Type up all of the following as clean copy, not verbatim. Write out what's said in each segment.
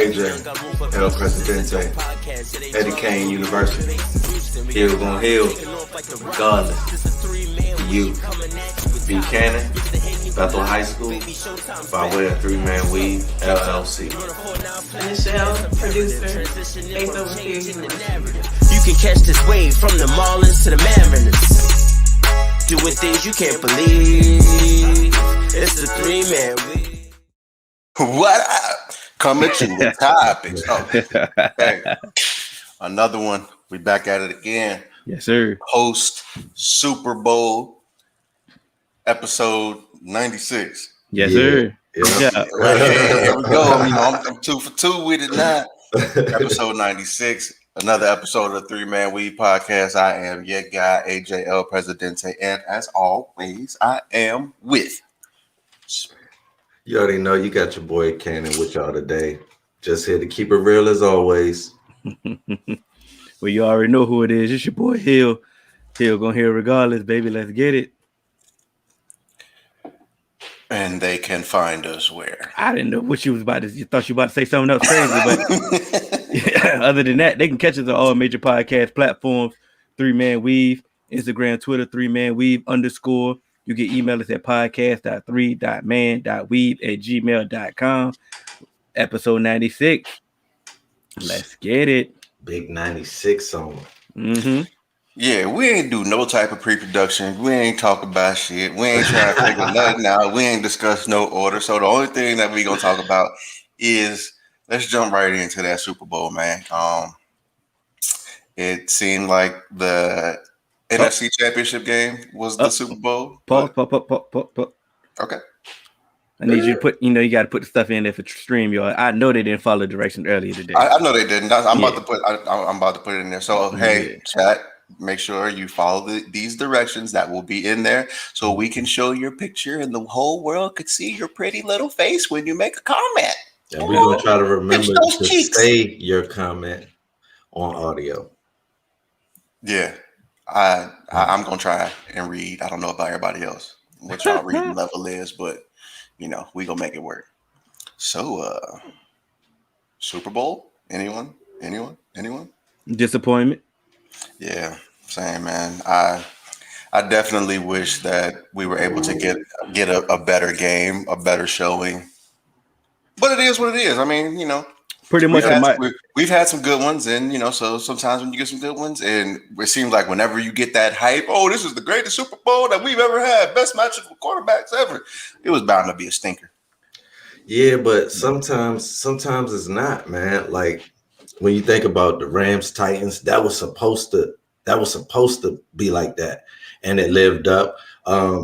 AJ, El Presidente, Eddie Kane University. Hill gon' heal, regardless. You, Buchanan, Bethel High School, by way of 3-Man Weave, LLC. Michelle, producer, Faith Overseer. You can catch this wave from the Marlins to the Mariners. Doing things you can't believe. It's the 3-Man Weave. What up? Coming to the topics. Oh, hey. Another one. We back at it again. Yes, sir. Post Super Bowl episode 96. Yes, sir. Yeah. Here we go. I'm 2 for 2 with it now. Episode 96. Another episode of the 3-Man Weave podcast. I am your guy, AJ El Presidente. And as always, I am with. You already know you got your boy Cannon with y'all today. Just here to keep it real as always. Well, you already know who it is. It's your boy Hill. Hill gonna hear regardless, baby. Let's get it. And they can find us where? I didn't know what you was about to. You thought you were about to say something else crazy, but yeah, other than that, they can catch us on all major podcast platforms. 3-Man Weave, Instagram, Twitter, 3-Man Weave _. You can email us at podcast.3.man.weave@gmail.com. Episode 96. Let's get it. Big 96 on. Mm-hmm. Yeah, we ain't do no type of pre-production. We ain't talk about shit. We ain't trying to figure nothing out. We ain't discuss no order. So the only thing that we gonna talk about is let's jump right into that Super Bowl, man. It seemed like the NFC Championship game was the Super Bowl. Pause. Okay. I need you to put, you got to put the stuff in there for stream, y'all. I know they didn't follow directions earlier today. I know they didn't. I'm about to put it in there. So hey, chat, make sure you follow these directions that will be in there, so we can show your picture and the whole world could see your pretty little face when you make a comment. And we're gonna try to remember to say your comment on audio. Yeah, I'm gonna try and read. I don't know about everybody else what y'all reading level is, but we gonna make it work. So, Super Bowl? Anyone? Disappointment? Yeah, same, man. I definitely wish that we were able to get a better game, a better showing. But it is what it is. I mean, pretty much. We've had some good ones, and so sometimes when you get some good ones, and it seems like whenever you get that hype, oh, this is the greatest Super Bowl that we've ever had, best match of quarterbacks ever. It was bound to be a stinker. Yeah, but sometimes it's not, man. Like when you think about the Rams Titans, that was supposed to be like that, and it lived up.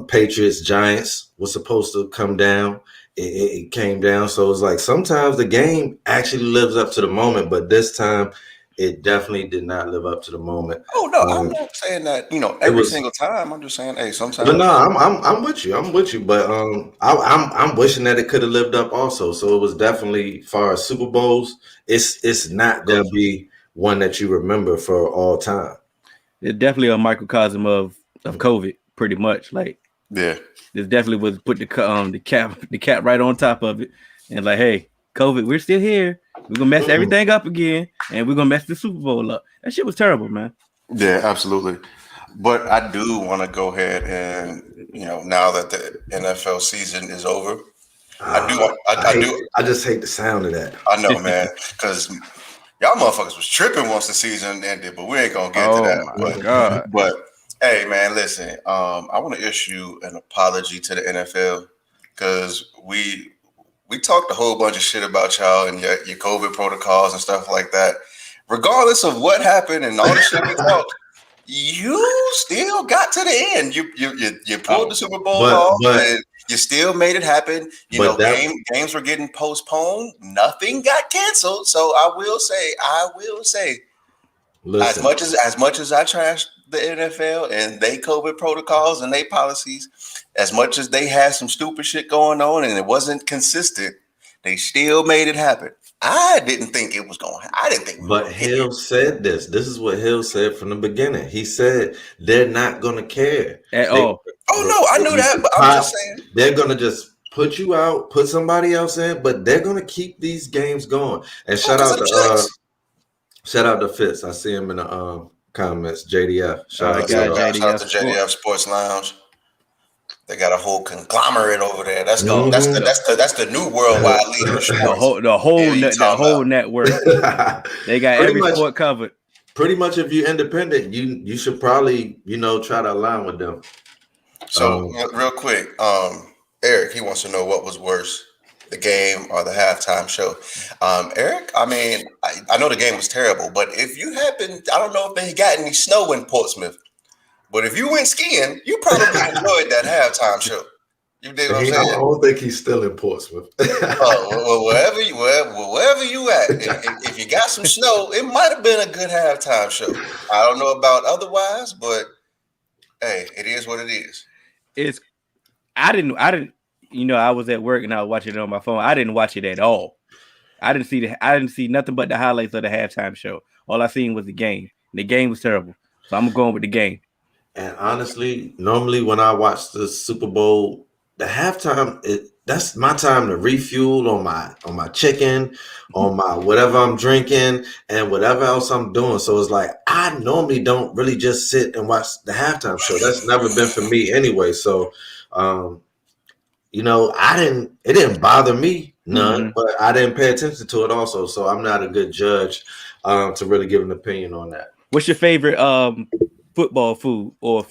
Patriots Giants was supposed to come down. It came down. So it's like sometimes the game actually lives up to the moment, but this time it definitely did not live up to the moment. Oh no, I'm not saying that every single time. I'm just saying, hey, sometimes. But no, I'm with you. But I'm wishing that it could have lived up also. So it was definitely, far as Super Bowls, it's not gonna be one that you remember for all time. It's definitely a microcosm of COVID, pretty much. Like, yeah. This definitely was put the cap right on top of it, and like, hey, COVID, we're still here. We're gonna mess everything up again, and we're gonna mess the Super Bowl up. That shit was terrible, man. Yeah, absolutely. But I do want to go ahead and now that the NFL season is over, I just hate the sound of that. I know, man, because y'all motherfuckers was tripping once the season ended, but we ain't gonna get to that. But hey, man, listen, I want to issue an apology to the NFL because we talked a whole bunch of shit about y'all and your COVID protocols and stuff like that. Regardless of what happened and all the shit we talked, you still got to the end. You pulled the Super Bowl off, and you still made it happen. Games were getting postponed. Nothing got canceled. So I will say, listen, as much as I trashed the NFL and they COVID protocols and they policies, as much as they had some stupid shit going on and it wasn't consistent, they still made it happen. I didn't think it was going. I didn't think. But Hill said this. This is what Hill said from the beginning. He said they're not going to care at all. Oh no, I knew that, but I'm just saying they're going to just put you out, put somebody else in, but they're gonna keep these games going. And shout out to Fitz. I see him in the comments. JDF. Shout out to JDF Sports Lounge. They got a whole conglomerate over there. That's the new worldwide leader. The whole network. They got every sport covered. Pretty much, if you're independent, you should probably try to align with them. So real quick, Eric, he wants to know what was worse, the game or the halftime show. Eric, I mean, I know the game was terrible, but if you happen, I don't know if they got any snow in Portsmouth. But if you went skiing, you probably enjoyed that halftime show. You dig what I'm saying? I don't think he's still in Portsmouth. Wherever you at, if you got some snow, it might have been a good halftime show. I don't know about otherwise, but hey, it is what it is. I didn't. I was at work and I was watching it on my phone. I didn't watch it at all. I didn't see nothing but the highlights of the halftime show. All I seen was the game. The game was terrible. So I'm going with the game. And honestly, normally when I watch the Super Bowl, the halftime, that's my time to refuel on my chicken, on my whatever I'm drinking, and whatever else I'm doing. So it's like I normally don't really just sit and watch the halftime show. That's never been for me anyway. So, it didn't bother me none, but I didn't pay attention to it also. So I'm not a good judge to really give an opinion on that. What's your favorite football food or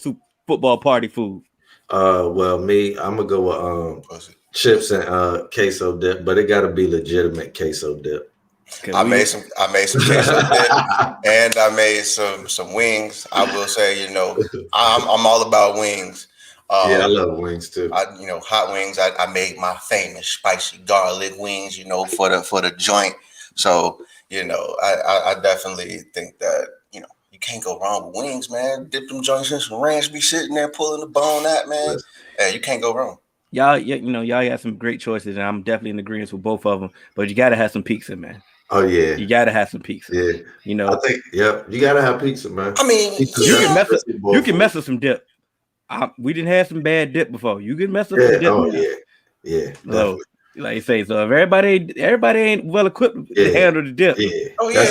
football party food? Well, me, I'm gonna go with chips and queso dip, but it gotta be legitimate queso dip. I made some queso dip and I made some wings. I will say, I'm all about wings. I love wings too. Hot wings. I made my famous spicy garlic wings, for the joint. So, I definitely think that you can't go wrong with wings, man. Dip them joints in some ranch, be sitting there pulling the bone out, man. Hey, you can't go wrong. Y'all got some great choices, and I'm definitely in agreement with both of them. But you gotta have some pizza, man. Oh yeah, you gotta have some pizza. Yeah, I think you gotta have pizza, man. I mean, you can mess with some dip. We didn't have some bad dip before. You can mess with some dip. Oh yeah, definitely. Like you say, so if everybody ain't well equipped to handle the dip. Yeah. Oh yeah,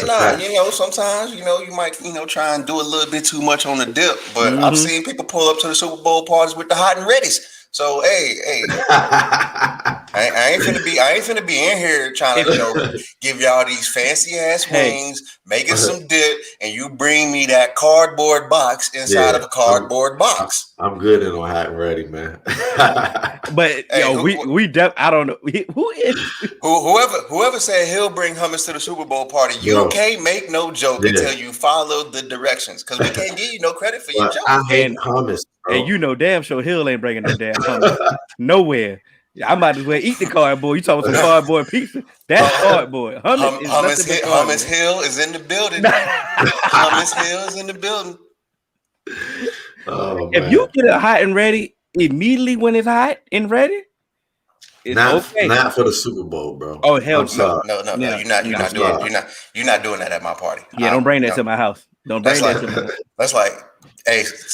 sometimes you might try and do a little bit too much on the dip, but I've seen people pull up to the Super Bowl parties with the hot and readies. So hey, I ain't finna be in here trying to give y'all these fancy ass wings, making some dip, and you bring me that cardboard box inside of a cardboard box. I'm good in on hot and ready, man. But I don't know whoever said he'll bring hummus to the Super Bowl party. You can't make no joke until you follow the directions, because we can't give you no credit for your joke. I hate hummus. Bro. And damn sure Hill ain't bringing no damn hummus nowhere. I might as well eat the cardboard. You talking about some cardboard pizza? That's cardboard. Hummus Hill is in the building. Hummus Hill is in the building. Oh, if you get a hot and ready immediately when it's hot and ready, it's okay. Not for the Super Bowl, bro. Oh hell no! You're not doing that at my party. Yeah, don't bring that to my house. Don't bring that to my house.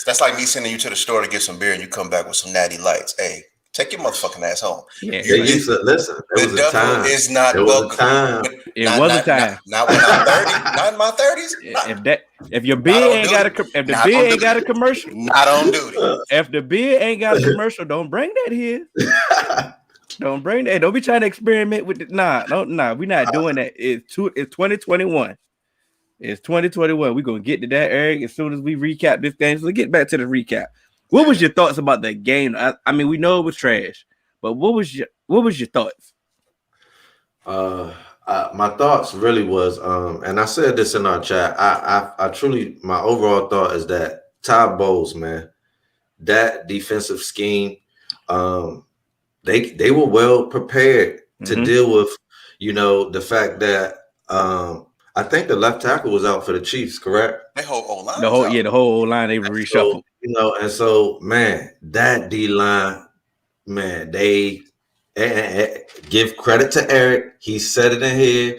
That's like me sending you to the store to get some beer and you come back with some natty lights. Hey, take your motherfucking ass home. Yeah. Listen. The devil is not welcome. It was a time. Not when I'm 30. Not in my 30s. If your beer ain't got a commercial, not on duty. If the beer ain't got a commercial, don't bring that here. Don't bring that. Don't be trying to experiment with it. Nah. We're not doing that. It's 2021. It's 2021. We're gonna get to that, Eric, as soon as we recap this game. So let's get back to the recap. What was your thoughts about that game? I mean, we know it was trash, but what was your thoughts? My thoughts really was, and I said this in our chat. I truly, my overall thought is that Todd Bowles, man, that defensive scheme, they were well prepared to deal with, the fact that I think the left tackle was out for the Chiefs, correct? The whole O-line. The whole O-line they reshuffled. So, and so, man, that D-line, man, they give credit to Eric. He said it in here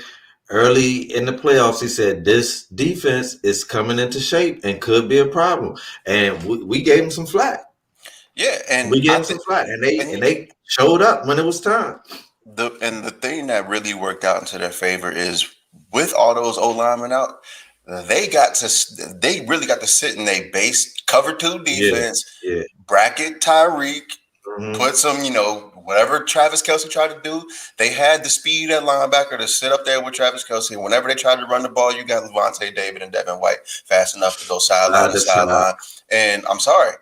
early in the playoffs. He said this defense is coming into shape and could be a problem, and we gave him some flack. Yeah, and we gave them some flack, and they showed up when it was time. The thing that really worked out into their favor is with all those O linemen out, they really got to sit in a base cover 2 defense, bracket Tyreek, put some, whatever Travis Kelce tried to do. They had the speed at linebacker to sit up there with Travis Kelce. And whenever they tried to run the ball, you got Levante David and Devin White fast enough to go sideline to sideline. And I'm sorry,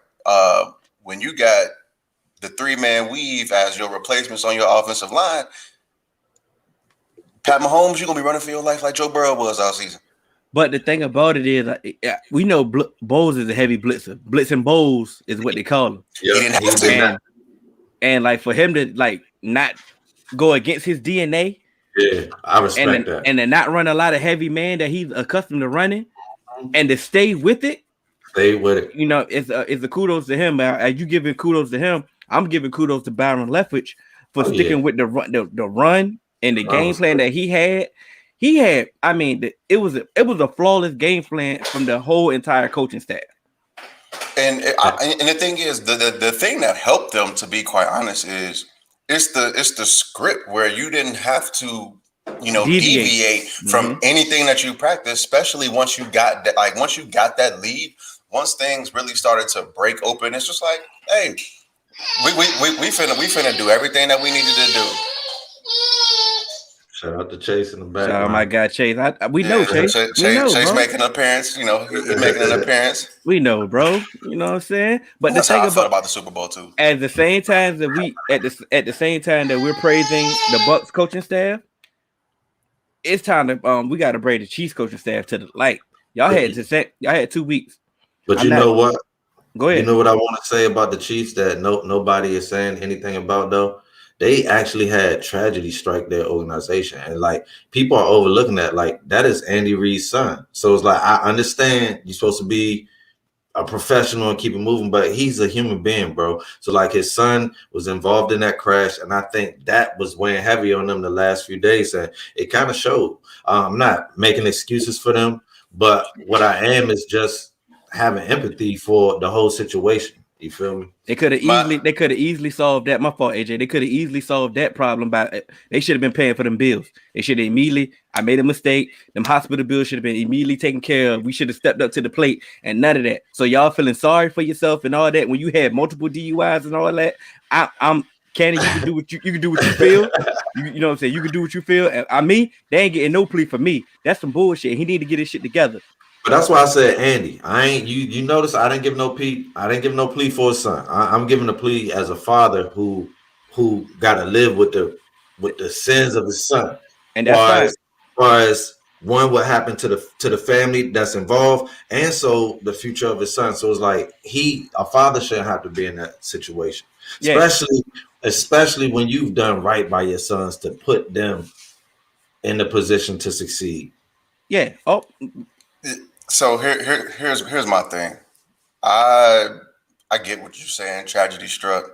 when you got the 3-man weave as your replacements on your offensive line, Pat Mahomes, you're going to be running for your life like Joe Burrow was all season. But the thing about it is, we know Bowles is a heavy blitzer. Blitzing Bowles is what they call him. He didn't have to. And like for him to like not go against his DNA, I respect that. And to not run a lot of heavy man that he's accustomed to running, and to stay with it. It's a kudos to him. As you giving kudos to him, I'm giving kudos to Byron Leftwich for sticking with the run and the game plan that he had. I mean, it was a flawless game plan from the whole entire coaching staff. And the thing is, the thing that helped them, to be quite honest, is it's the script where you didn't have to, deviate from anything that you practice, especially once you got that lead. Once things really started to break open, it's just like, hey, we finna do everything that we needed to do. Shout out to Chase in the back. Shout out my guy Chase. We know Chase. Chase making an appearance. He's making an appearance. We know, bro. You know what I'm saying? But that's how I felt about the Super Bowl too. At the same time that we're praising the Bucs coaching staff, it's time to we got to bring the Chiefs coaching staff to the light. Y'all had 2 weeks. But know what? Go ahead. You know what I want to say about the Chiefs that nobody is saying anything about though? They actually had tragedy strike their organization. And like people are overlooking that. Like that is Andy Reid's son. So it's like, I understand you're supposed to be a professional and keep it moving, but he's a human being, bro. So like his son was involved in that crash. And I think that was weighing heavy on them the last few days. And it kind of showed. I'm not making excuses for them, but what I am is just having empathy for the whole situation. You feel me? They could have easily solved that. My fault, AJ. They could have easily solved that problem they should have been paying for them bills. They should have immediately. I made a mistake. Them hospital bills should have been immediately taken care of. We should have stepped up to the plate and none of that. So y'all feeling sorry for yourself and all that when you had multiple DUIs and all that. I'm Candy. You can do what you can do what you feel. You know what I'm saying? You can do what you feel. And they ain't getting no plea from me. That's some bullshit. He need to get his shit together. But that's why I said Andy. I ain't you notice I didn't give no plea. I didn't give no plea for his son. I'm giving a plea as a father who got to live with the sins of his son. And that's as far as one, what happened to the family that's involved, and so the future of his son. So it's like a father shouldn't have to be in that situation, especially when you've done right by your sons to put them in the position to succeed. Yeah. Oh. So here's my thing. I get what you're saying. Tragedy struck.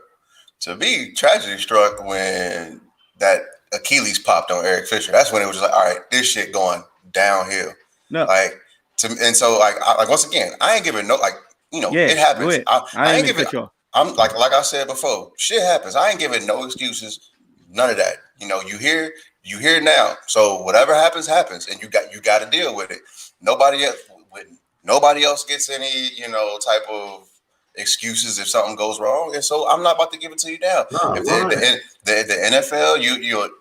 To be tragedy struck when that Achilles popped on Eric Fisher. That's when it was just like, all right, this shit going downhill. No. Once again, I ain't giving no it happens. I ain't giving. I'm like I said before, shit happens. I ain't giving no excuses. None of that. You hear now. So whatever happens, and you got to deal with it. Nobody else gets any, type of excuses if something goes wrong, and so I'm not about to give it to you now. No, if the NFL, you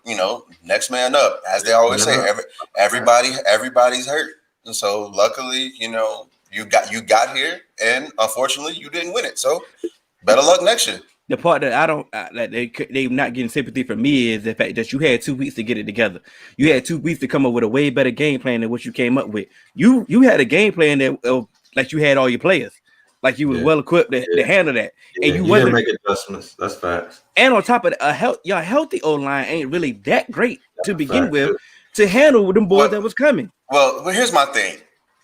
next man up, as they always say. Everybody's hurt, and so luckily, you got here, and unfortunately, you didn't win it. So better luck next year. The part that I don't that they not getting sympathy from me is the fact that you had 2 weeks to get it together. You had 2 weeks to come up with a way better game plan than what you came up with. You had a game plan that like you had all your players, like you was well equipped to handle that, and you didn't make adjustments. That's facts. And on top of that, your healthy O line ain't really that great to begin with to handle them boys that was coming. Well, here's my thing: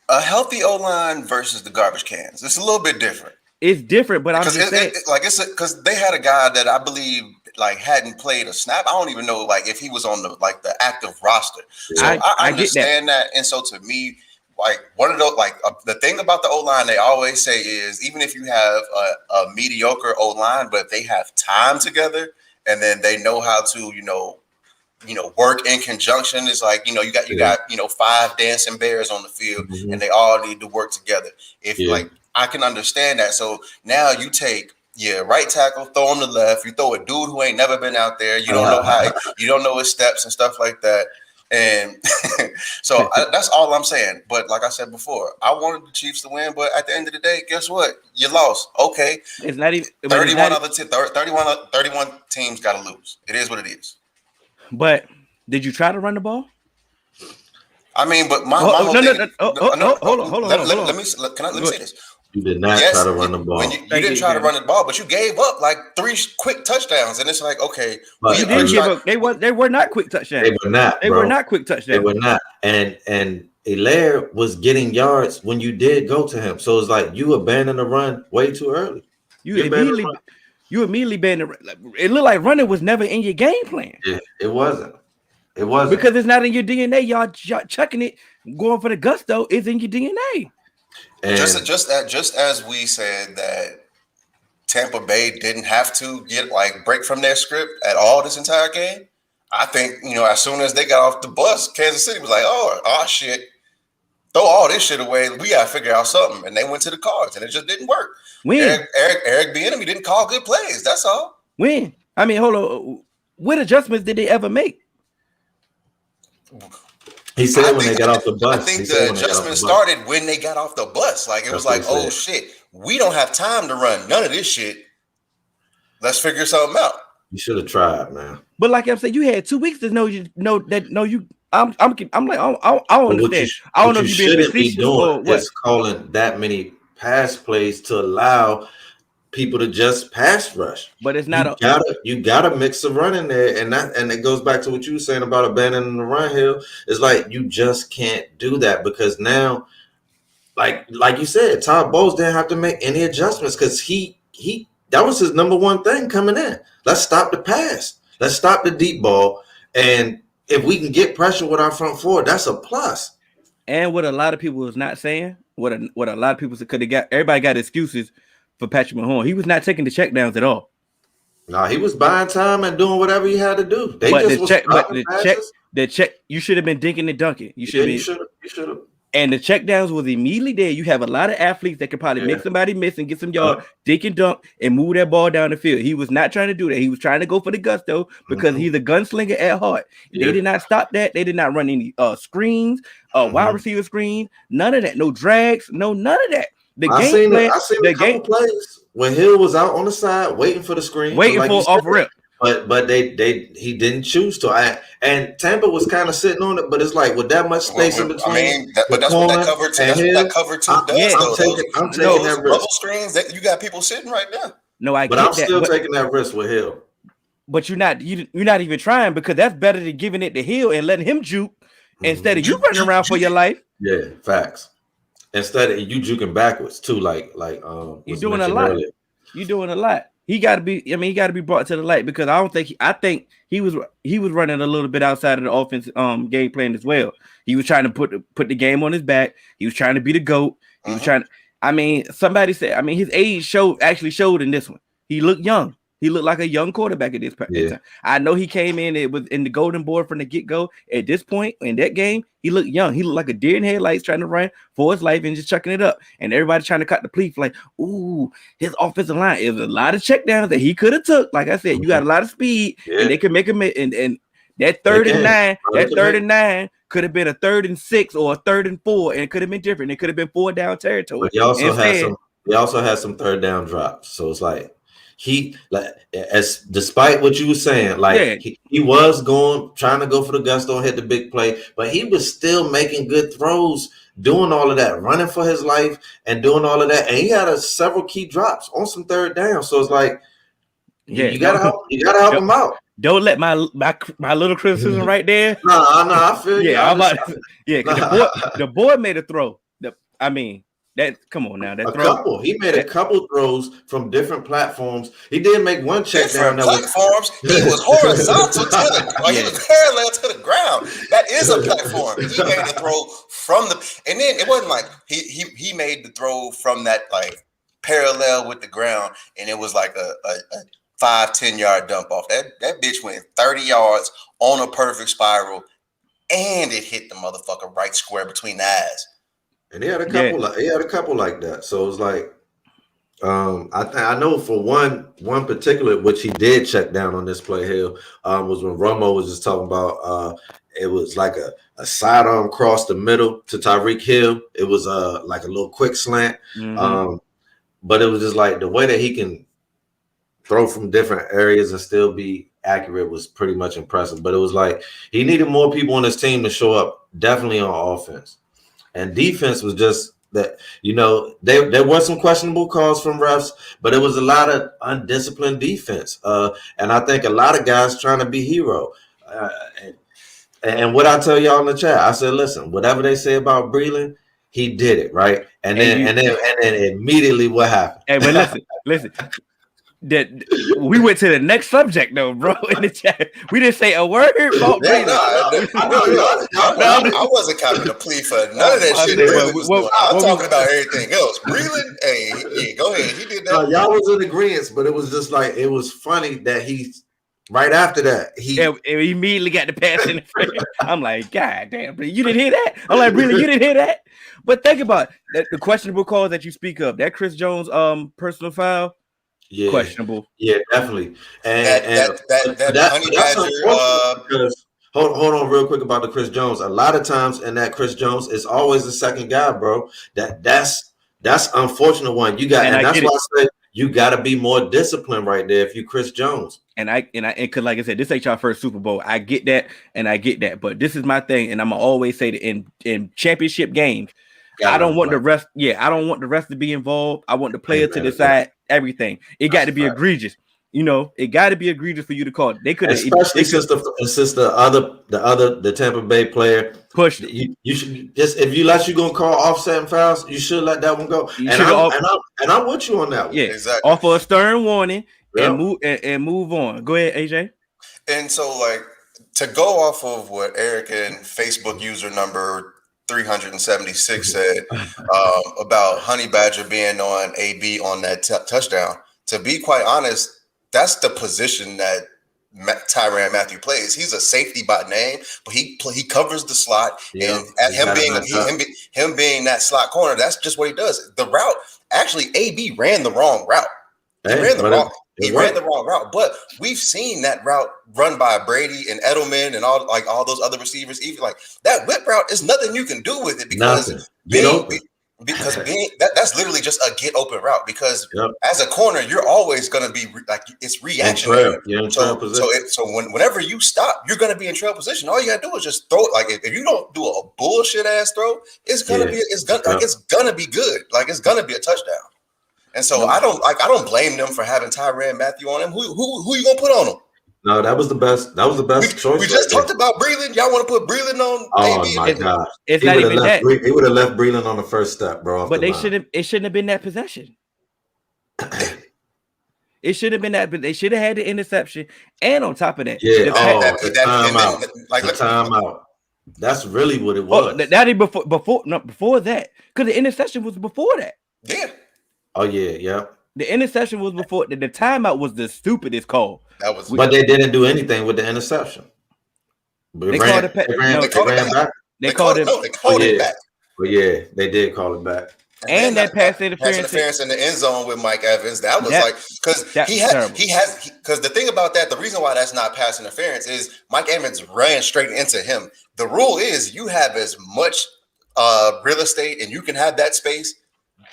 a healthy O line versus the garbage cans. It's a little bit different. It's different, but I'm just saying, because they had a guy that I believe hadn't played a snap. I don't even know if he was on the active roster. So I understand that, and so to me, like one of those, like the thing about the O-line they always say is even if you have a mediocre O-line, but if they have time together and then they know how to, work in conjunction, it's like, you got 5 dancing bears on the field and they all need to work together. Like, I can understand that. So now you take right tackle, throw him to left, you throw a dude who ain't never been out there, you don't know you don't know his steps and stuff like that. And so that's all I'm saying. But like I said before, I wanted the Chiefs to win. But at the end of the day, guess what? You lost. Okay. It's not even 31 teams got to lose. It is what it is. But did you try to run the ball? I mean, but my hold on. Let me say this. You did not try to run the ball. You didn't try to run the ball, but you gave up like 3 quick touchdowns, and it's like, okay, you did give up. They were not quick touchdowns. They were not. They were not quick touchdowns. They were not. And Hilaire was getting yards when you did go to him. So it's like you abandoned the run way too early. You immediately abandoned. It looked like running was never in your game plan. Yeah, it wasn't. It wasn't because it's not in your DNA. Y'all chucking it, going for the gusto. It's in your DNA. And just as we said that Tampa Bay didn't have to break from their script at all this entire game, I think as soon as they got off the bus, Kansas City was like, oh shit, throw all this shit away. We gotta figure out something, and they went to the cards, and it just didn't work. When Eric Bieniemy didn't call good plays. That's all. When I mean, hold on, what adjustments did they ever make? He said when they got off the bus. I think the adjustment started when they got off the bus. Like it was like, oh shit, we don't have time to run none of this shit. Let's figure something out. You should have tried, man. But like I'm saying, you had 2 weeks to know you. I'm like, I don't understand. I don't know if you've been facetious or what. Is calling that many pass plays to allow people to just pass rush. But it's not you gotta mix the run in there, and it goes back to what you were saying about abandoning the run, Hill. It's like you just can't do that because now, like you said, Todd Bowles didn't have to make any adjustments because he that was his number one thing coming in. Let's stop the pass. Let's stop the deep ball. And if we can get pressure with our front four, that's a plus. And what a lot of people was not saying, what a lot of people said, because everybody got excuses for Patrick Mahomes. He was not taking the checkdowns at all. No, he was buying time and doing whatever he had to do. The check, you should have been dinking and dunking. You should have. And the checkdowns was immediately there. You have a lot of athletes that could probably make somebody miss and get some yards, dink and dunk, and move that ball down the field. He was not trying to do that. He was trying to go for the gusto because he's a gunslinger at heart. Yeah. They did not stop that. They did not run any screens, wide receiver screens, none of that. No drags, none of that. I seen a couple plays when Hill was out on the side waiting for the screen, waiting for off rip. But he didn't choose to. And Tampa was kind of sitting on it, but it's like with that much space in between. I mean, that's what that cover two. That's what that cover two does. I'm taking that risk. Bubble screens, you got people sitting right there. No, I. But I'm still taking that risk with Hill. But you're not even trying because that's better than giving it to Hill and letting him juke instead of you running around for your life. Yeah, facts. Instead of you juking backwards too, like you're doing a lot. Earlier. You're doing a lot. He got to be brought to the light because I think he was running a little bit outside of the offense game plan as well. He was trying to put the game on his back. He was trying to be the GOAT. He was trying to, somebody said, his age showed in this one. He looked young. He looked like a young quarterback at this point. Yeah. I know he came in, it was in the golden board from the get-go. At this point in that game, he looked young. He looked like a deer in headlights trying to run for his life and just chucking it up. And everybody trying to cut the pleat like, ooh, his offensive line. It was a lot of checkdowns that he could have took. Like I said, you got a lot of speed, and they could make him. And that 3rd and 9 could have been a 3rd and 6 or a 3rd and 4, and it could have been different. It could have been 4 down territory. But he also had some 3rd down drops. So it's like, despite what you were saying, he was trying to go for the gusto and hit the big play, but he was still making good throws, doing all of that, running for his life and doing all of that. And he had several key drops on some 3rd down. So it's like, you gotta help him out. Don't let my little criticism right there. No, I feel you. Yeah, the boy made a throw. Come on now. That couple. He made a couple throws from different platforms. He did make one check down. Platforms. He was horizontal to the. He was parallel to the ground. That is a platform. He made the throw from the, and then it wasn't like he made the throw from that like parallel with the ground, and it was like a 5-10 yard dump off. That bitch went 30 yards on a perfect spiral, and it hit the motherfucker right square between the eyes. And he had a couple like that. So it was like, I know for one particular, which he did check down on this play here, was when Romo was just talking about. It was like a sidearm cross the middle to Tyreek Hill. It was like a little quick slant, but it was just like the way that he can throw from different areas and still be accurate was pretty much impressive. But it was like he needed more people on his team to show up, definitely on offense. And defense was just that, there were some questionable calls from refs, but it was a lot of undisciplined defense. And I think a lot of guys trying to be hero. And what I tell y'all in the chat, I said, listen, whatever they say about Breland, he did it, right? And then immediately what happened? Hey, but listen. That we went to the next subject though, bro. In the chat, we didn't say a word about Brady. I wasn't counting a plea for none of that shit. I'm talking about everything else. Breland, hey, go ahead. He did that. Y'all was in agreement, but it was just like it was funny that right after that he immediately got the pass in the front. I'm like, God damn, you didn't hear that? I'm like, really, you didn't hear that? But think about that, the questionable calls that you speak of. That Chris Jones personal foul. Yeah, questionable. Yeah, definitely. And that Honey Badger. Because hold on, real quick about the Chris Jones. A lot of times in that Chris Jones, it's always the second guy, bro. That's unfortunate one. You got, and that's why I say you got to be more disciplined right there if you Chris Jones. And because like I said, this ain't your first Super Bowl. I get that, but this is my thing, and I'm gonna always say that in championship games. I don't want the rest. Yeah, I don't want the rest to be involved. I want the player to decide everything. It got to be egregious. It got to be egregious for you to call. They could, especially since the Tampa Bay player pushed. You should just, if you gonna call offset and fouls, you should let that one go. And I'm with you on that one. Yeah, exactly. Offer a stern warning and move on. Go ahead, AJ. And so, like, to go off of what Eric and Facebook user number 376 said about Honey Badger being on AB on that touchdown. To be quite honest, that's the position that Tyrann Mathieu plays. He's a safety by name, but he covers the slot, and at him being that slot corner, that's just what he does. The route, actually, AB ran the wrong route. He ran the wrong route, but we've seen that route run by Brady and Edelman and all those other receivers. Even like that whip route is nothing you can do with it because that's literally just a get open route. Because as a corner, you're always going to be like it's reactionary. So whenever you stop, you're going to be in trail position. All you got to do is just throw it. Like if you don't do a bullshit ass throw, it's gonna be good. Like it's gonna be a touchdown. And so I don't blame them for having Tyrann Mathieu on him. Who you gonna put on him? No, that was the best. That was the best choice. We just talked about Breland. Y'all want to put Breland on? Oh my God! It's not even that. He would have left Breland on the first step, bro. But it shouldn't have been that possession. It should have been that, but they should have had the interception. And on top of that, the timeout. That's really what it was. Before that, because the interception was before that. Yeah. Oh yeah. The interception was before the timeout was the stupidest call. But they didn't do anything with the interception. They called it back. They called it back. But yeah, they did call it back. And that pass interference in the end zone with Mike Evans. That was because because the thing about that, the reason why that's not pass interference is Mike Evans ran straight into him. The rule is you have as much real estate and you can have that space.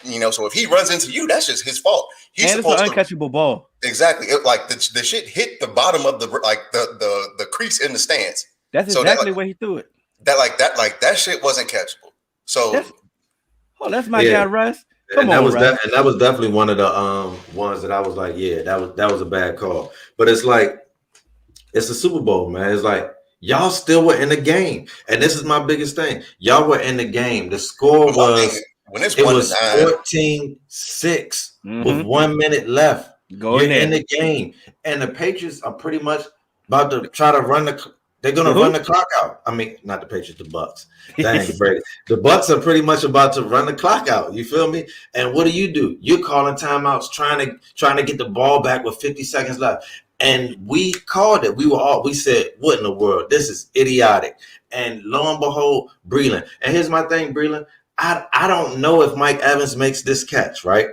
So if he runs into you, that's just his fault. He's and it's an uncatchable ball. Exactly. The shit hit the bottom of the crease in the stands. That's exactly where he threw it. That shit wasn't catchable. So that's my guy, Russ. That was definitely one of the ones that I was like, yeah, that was a bad call. But it's like it's a Super Bowl, man. It's like y'all still were in the game, and this is my biggest thing. Y'all were in the game. The score was. when it's it 1-9, was 14-6 with 1 minute left. You're in the game, and the Patriots are pretty much about to try to run the. They're gonna run the clock out. I mean, not the Patriots, the Bucs. Dang, Brady. The Bucs are pretty much about to run the clock out. You feel me? And what do? You're calling timeouts, trying to get the ball back with 50 seconds left. And we called it. We said, what in the world? This is idiotic. And lo and behold, Breland. And here's my thing, Breland. I don't know if Mike Evans makes this catch, right?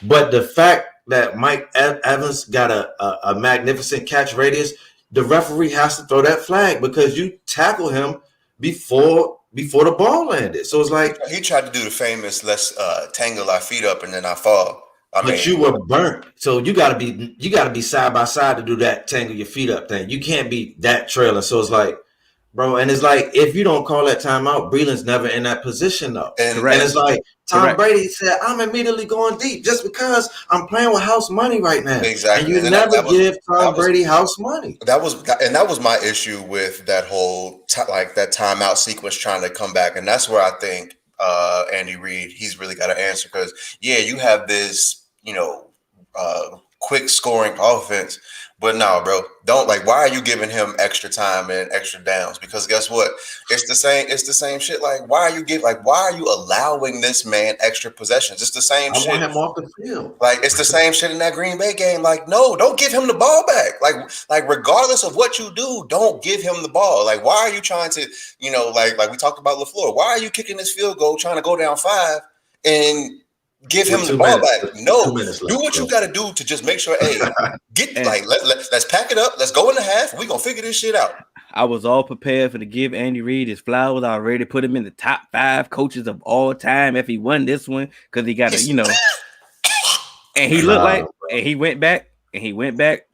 But the fact that Mike Evans got a magnificent catch radius, the referee has to throw that flag because you tackle him before the ball landed. So it's like he tried to do the famous "let's tangle our feet up and then I fall." But you were burnt, so you gotta be side by side to do that tangle your feet up thing. You can't be that trailing. So it's like, bro, and it's like if you don't call that timeout, Breland's never in that position though. And it's like Tom Brady said, I'm immediately going deep just because I'm playing with house money right now. Exactly. And you never give Tom Brady house money. That was my issue with that whole that timeout sequence trying to come back, and that's where I think Andy Reid, he's really got to answer because you have this quick scoring offense, but no, bro, don't why are you giving him extra time and extra downs? Because guess what, it's the same shit. Why are you allowing this man extra possessions? It's the same shit. I want him off the field. It's the same shit in that Green Bay game. No, don't give him the ball back. Regardless of what you do, don't give him the ball. Why are you trying to, like we talked about LaFleur, why are you kicking this field goal trying to go down 5 and give him the ball back? No, do what you got to do to just make sure. Hey, let's pack it up. Let's go in the half. We gonna figure this shit out. I was all prepared to give Andy Reid his flowers. I already put him in the top 5 coaches of all time if he won this one because he got and he looked and he went back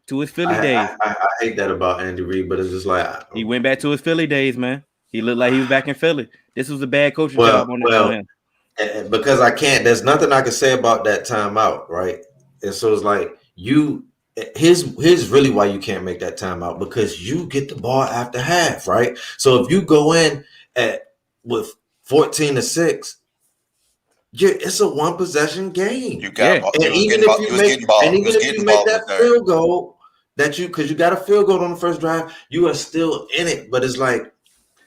to his Philly days. I hate that about Andy Reid, but it's just he went back to his Philly days, man. He looked like he was back in Philly. This was a bad coaching job on him. Because I can't, there's nothing I can say about that timeout, right? And so it's like here's really why you can't make that timeout, because you get the ball after half, right? So if you go in with 14-6, it's a 1 possession game. You got and even if you make that field goal because you got a field goal on the first drive, you are still in it. But it's like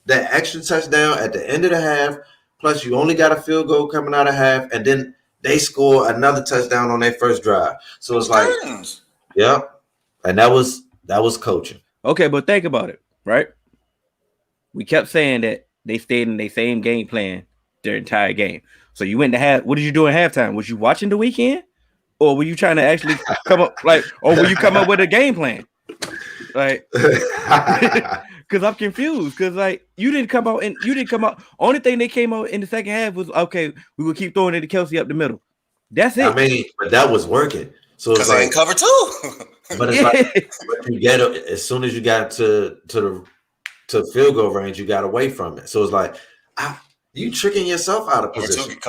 that extra touchdown at the end of the half. Plus, you only got a field goal coming out of half, and then they score another touchdown on their first drive. So it's like, and that was coaching. Okay, but think about it, right? We kept saying that they stayed in their same game plan their entire game. So you went to half. What did you do at halftime? Was you watching the weekend, or were you trying to actually come up or were you come up with a game plan? Because I'm confused. Because you didn't come out. Only thing they came out in the second half was we will keep throwing it to Kelsey up the middle. That's it. I mean, but that was working. So it's they cover 2. But it's but you get it as soon as you got to field goal range, you got away from it. So it's like you tricking yourself out of position.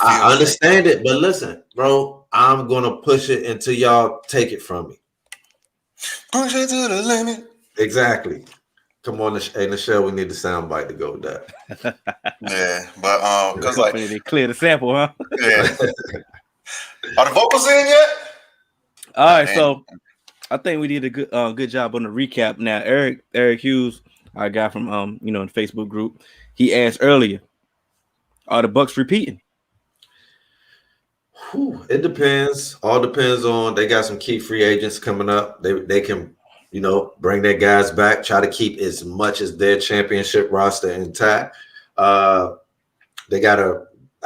I understand it, but listen, bro, I'm gonna push it until y'all take it from me. Push it to the limit. Exactly. Come on, Michelle, we need the soundbite to go with that. Yeah, but because they clear the sample, huh? Yeah. Are the vocals in yet? All right, so I think we did a good job on the recap. Now, Eric Hughes, our guy from the Facebook group, he asked earlier, are the Bucs repeating? It depends. All depends on, they got some key free agents coming up. They can, bring their guys back, try to keep as much as their championship roster intact. I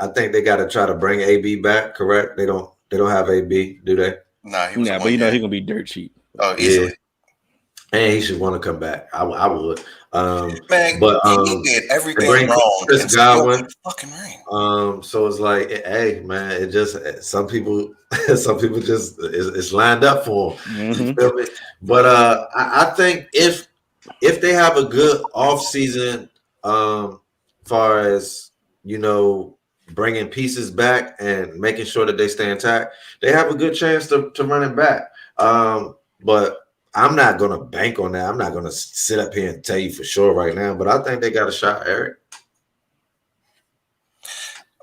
think they gotta try to bring AB back, correct? They don't have AB, do they? Nah, but he's gonna be dirt cheap. Oh, easily. Yeah. And he should want to come back. I would. Man, but he did everything wrong. Chris Godwin. Fucking right. So it's like, hey, man, it just some people just it's lined up for them. Mm-hmm. You feel me? But I think if they have a good offseason, far as bringing pieces back and making sure that they stay intact, they have a good chance to run it back. But I'm not going to bank on that. I'm not going to sit up here and tell you for sure right now, but I think they got a shot, Eric.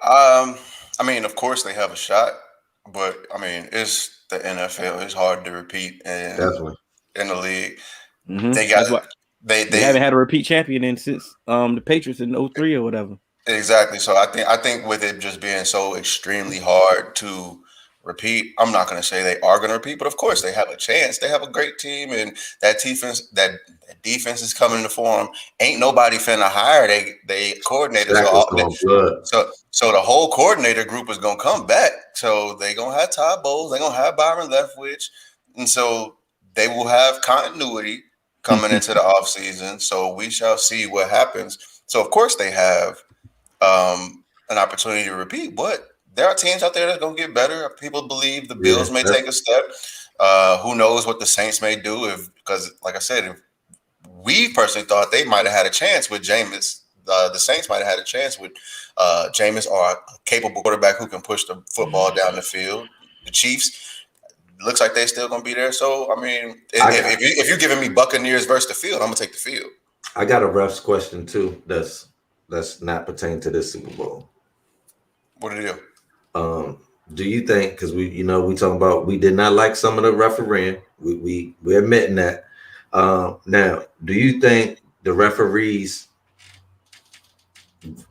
I mean, of course they have a shot, but I mean, it's the NFL. It's hard to repeat, and Definitely in the league, Mm-hmm. they got That's why they haven't had a repeat champion since the Patriots in 03 or whatever. exactly. So I think with it just being so extremely hard to repeat, I'm not going to say they are going to repeat, but of course they have a chance. They have a great team, and that defense is coming to form. Ain't nobody finna hire they coordinator. So the whole coordinator group is gonna come back. So they gonna have Todd Bowles. They gonna have Byron Leftwich, and so they will have continuity coming into the offseason. So we shall see what happens. So of course they have an opportunity to repeat, but there are teams out there that's gonna get better. People believe the Bills may take a step. Who knows what the Saints may do because like I said, we personally thought they might have had a chance with Jameis. The Saints might have had a chance with Jameis or a capable quarterback who can push the football down the field. The Chiefs looks like they're still going to be there. So, I mean, if you're giving me Buccaneers versus the field, I'm going to take the field. I got a refs question too. That's not pertaining to this Super Bowl. What did it do? Do you think, because we talking about, we did not like some of the refereeing. We're admitting that. Now, do you think the referees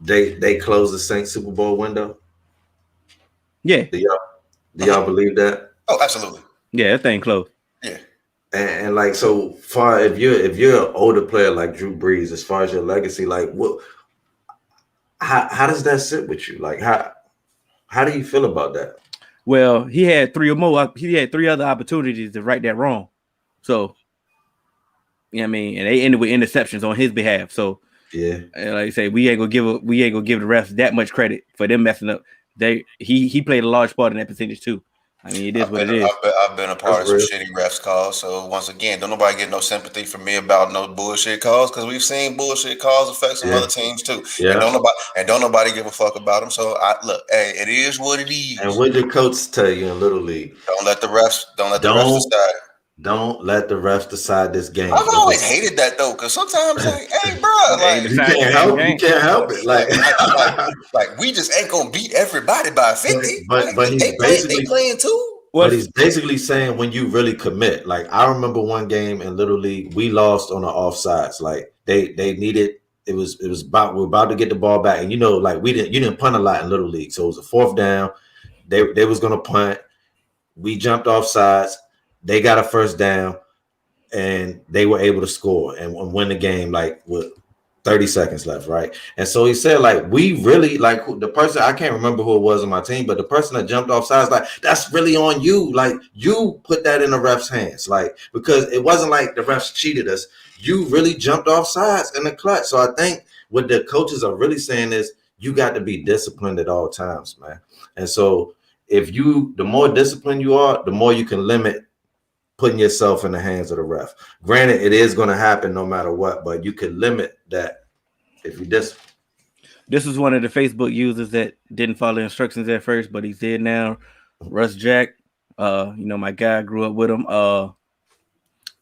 they close the Saints Super Bowl window? Yeah. Do y'all believe that? Oh, absolutely. Yeah, that thing closed. Yeah. And like, so far, if you're an older player like Drew Brees, as far as your legacy, like how does that sit with you? Like how do you feel about that? Well, he had three other opportunities to right that wrong. So, you know what I mean, and they ended with interceptions on his behalf. So yeah, and like I say, we ain't gonna give the refs that much credit for them messing up. He played a large part in that percentage too. I mean, it is what it is. I've been a part of some shitty refs calls. So once again, don't nobody get no sympathy from me about no bullshit calls because we've seen bullshit calls affect some other teams too. Yeah. And don't nobody give a fuck about them. So look, hey, it is what it is. And what did coach tell you in Little League? Don't let the refs decide. Don't let the refs decide this game. I've always hated that though, because sometimes like, hey, bro, like you can't help it. Like we just ain't gonna beat everybody by 50. But they playing too. But he's basically saying when you really commit. Like I remember one game in Little League, we lost on the offsides. Like they needed. It was we're about to get the ball back, and like you didn't punt a lot in Little League, so it was a fourth down. They was gonna punt. We jumped off sides. They got a first down, and they were able to score and win the game like with 30 seconds left, right? And so he said, like, we really, like, the person, I can't remember who it was on my team, but the person that jumped off sides, like, that's really on you. Like, you put that in the ref's hands, like, because it wasn't like the refs cheated us. You really jumped off sides in the clutch. So I think what the coaches are really saying is you got to be disciplined at all times, man. And so the more disciplined you are, the more you can limit putting yourself in the hands of the ref. Granted, it is going to happen no matter what, but you can limit that if you discipline. This is one of the Facebook users that didn't follow instructions at first, but he did now. Russ Jack, my guy, grew up with him.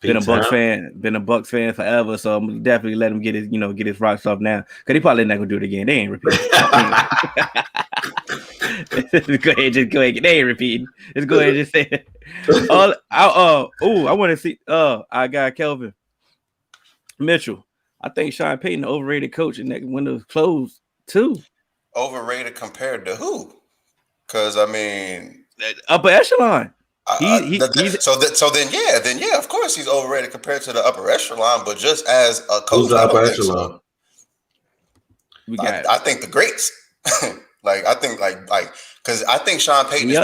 Been a Bucs fan forever, so I'm definitely let him get his rocks off now. Because he probably not gonna do it again. They ain't repeating. Go ahead, they ain't repeating. Just go ahead and just say it. I want to see our guy Kelvin Mitchell. I think Sean Payton, the overrated coach, and that window's closed too. Overrated compared to who? Because I mean, upper echelon. So then, of course he's overrated compared to the upper echelon. But just as a coach, who's the upper echelon? I think the greats. I think because I think Sean Payton is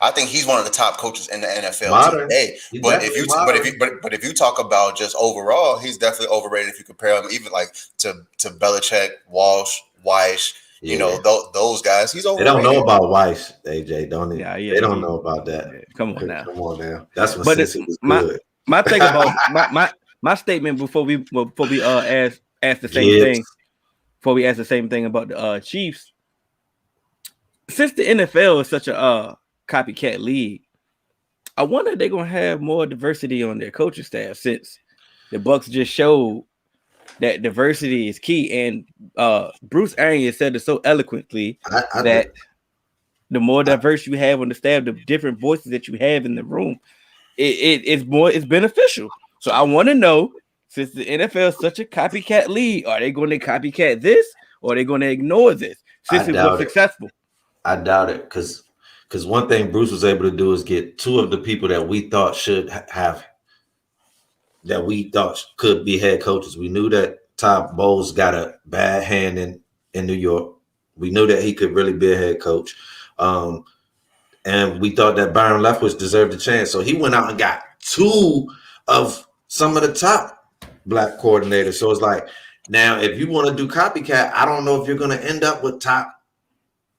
I think he's one of the top coaches in the NFL today. But if you talk about just overall, he's definitely overrated if you compare him even like to Belichick, Walsh, Weiss. Yeah. Those guys. He's overrated. They don't know about Weiss, AJ, don't they? Yeah, they don't know about that. Yeah, come on now. That's what Cincy was good. My thing about my statement before we ask the same thing. Before we ask the same thing about the Chiefs. Since the NFL is such a copycat league, I wonder if they're gonna have more diversity on their coaching staff since the Bucs just showed that diversity is key. And Bruce Arians said it so eloquently that the more diverse you have on the staff, the different voices that you have in the room, it's beneficial. So I want to know, since the NFL is such a copycat league, are they going to copycat this or are they going to ignore this since it was successful? I doubt it, because one thing Bruce was able to do is get two of the people that we thought could be head coaches. We knew that Todd Bowles got a bad hand in New York. We knew that he could really be a head coach. And we thought that Byron Leftwich deserved a chance. So he went out and got two of some of the top black coordinators. So it's like, now if you want to do copycat, I don't know if you're going to end up with top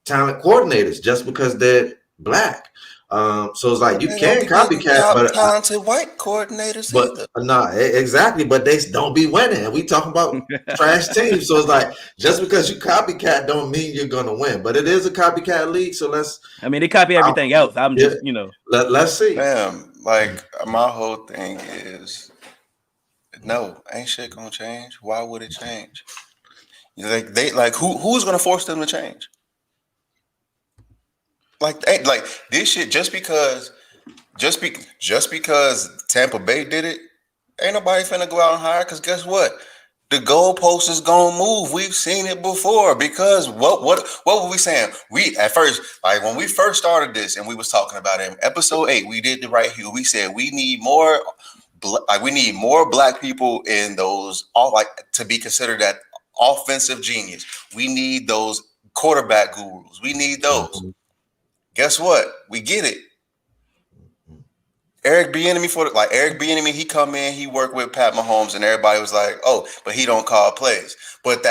talent coordinators just because they're black. So it's like you can't copycat, but talented white coordinators. But no, exactly. But they don't be winning. We talking about trash teams. So it's like just because you copycat don't mean you're gonna win. But it is a copycat league. So they copy everything else. Let's see. Damn, like my whole thing is, no, ain't shit gonna change. Why would it change? Who's gonna force them to change? Like this shit, just because Tampa Bay did it, ain't nobody finna go out and hire. Because guess what? The goalpost is gonna move. We've seen it before. Because what were we saying? We at first, like when we first started this, and we was talking about it in episode 8, we did the right here. We said we need more black people in those, all like to be considered that offensive genius. We need those quarterback gurus. We need those. Mm-hmm. Guess what? We get it. Eric Bieniemy, he come in, he worked with Pat Mahomes, and everybody was like, "Oh, but he don't call plays." But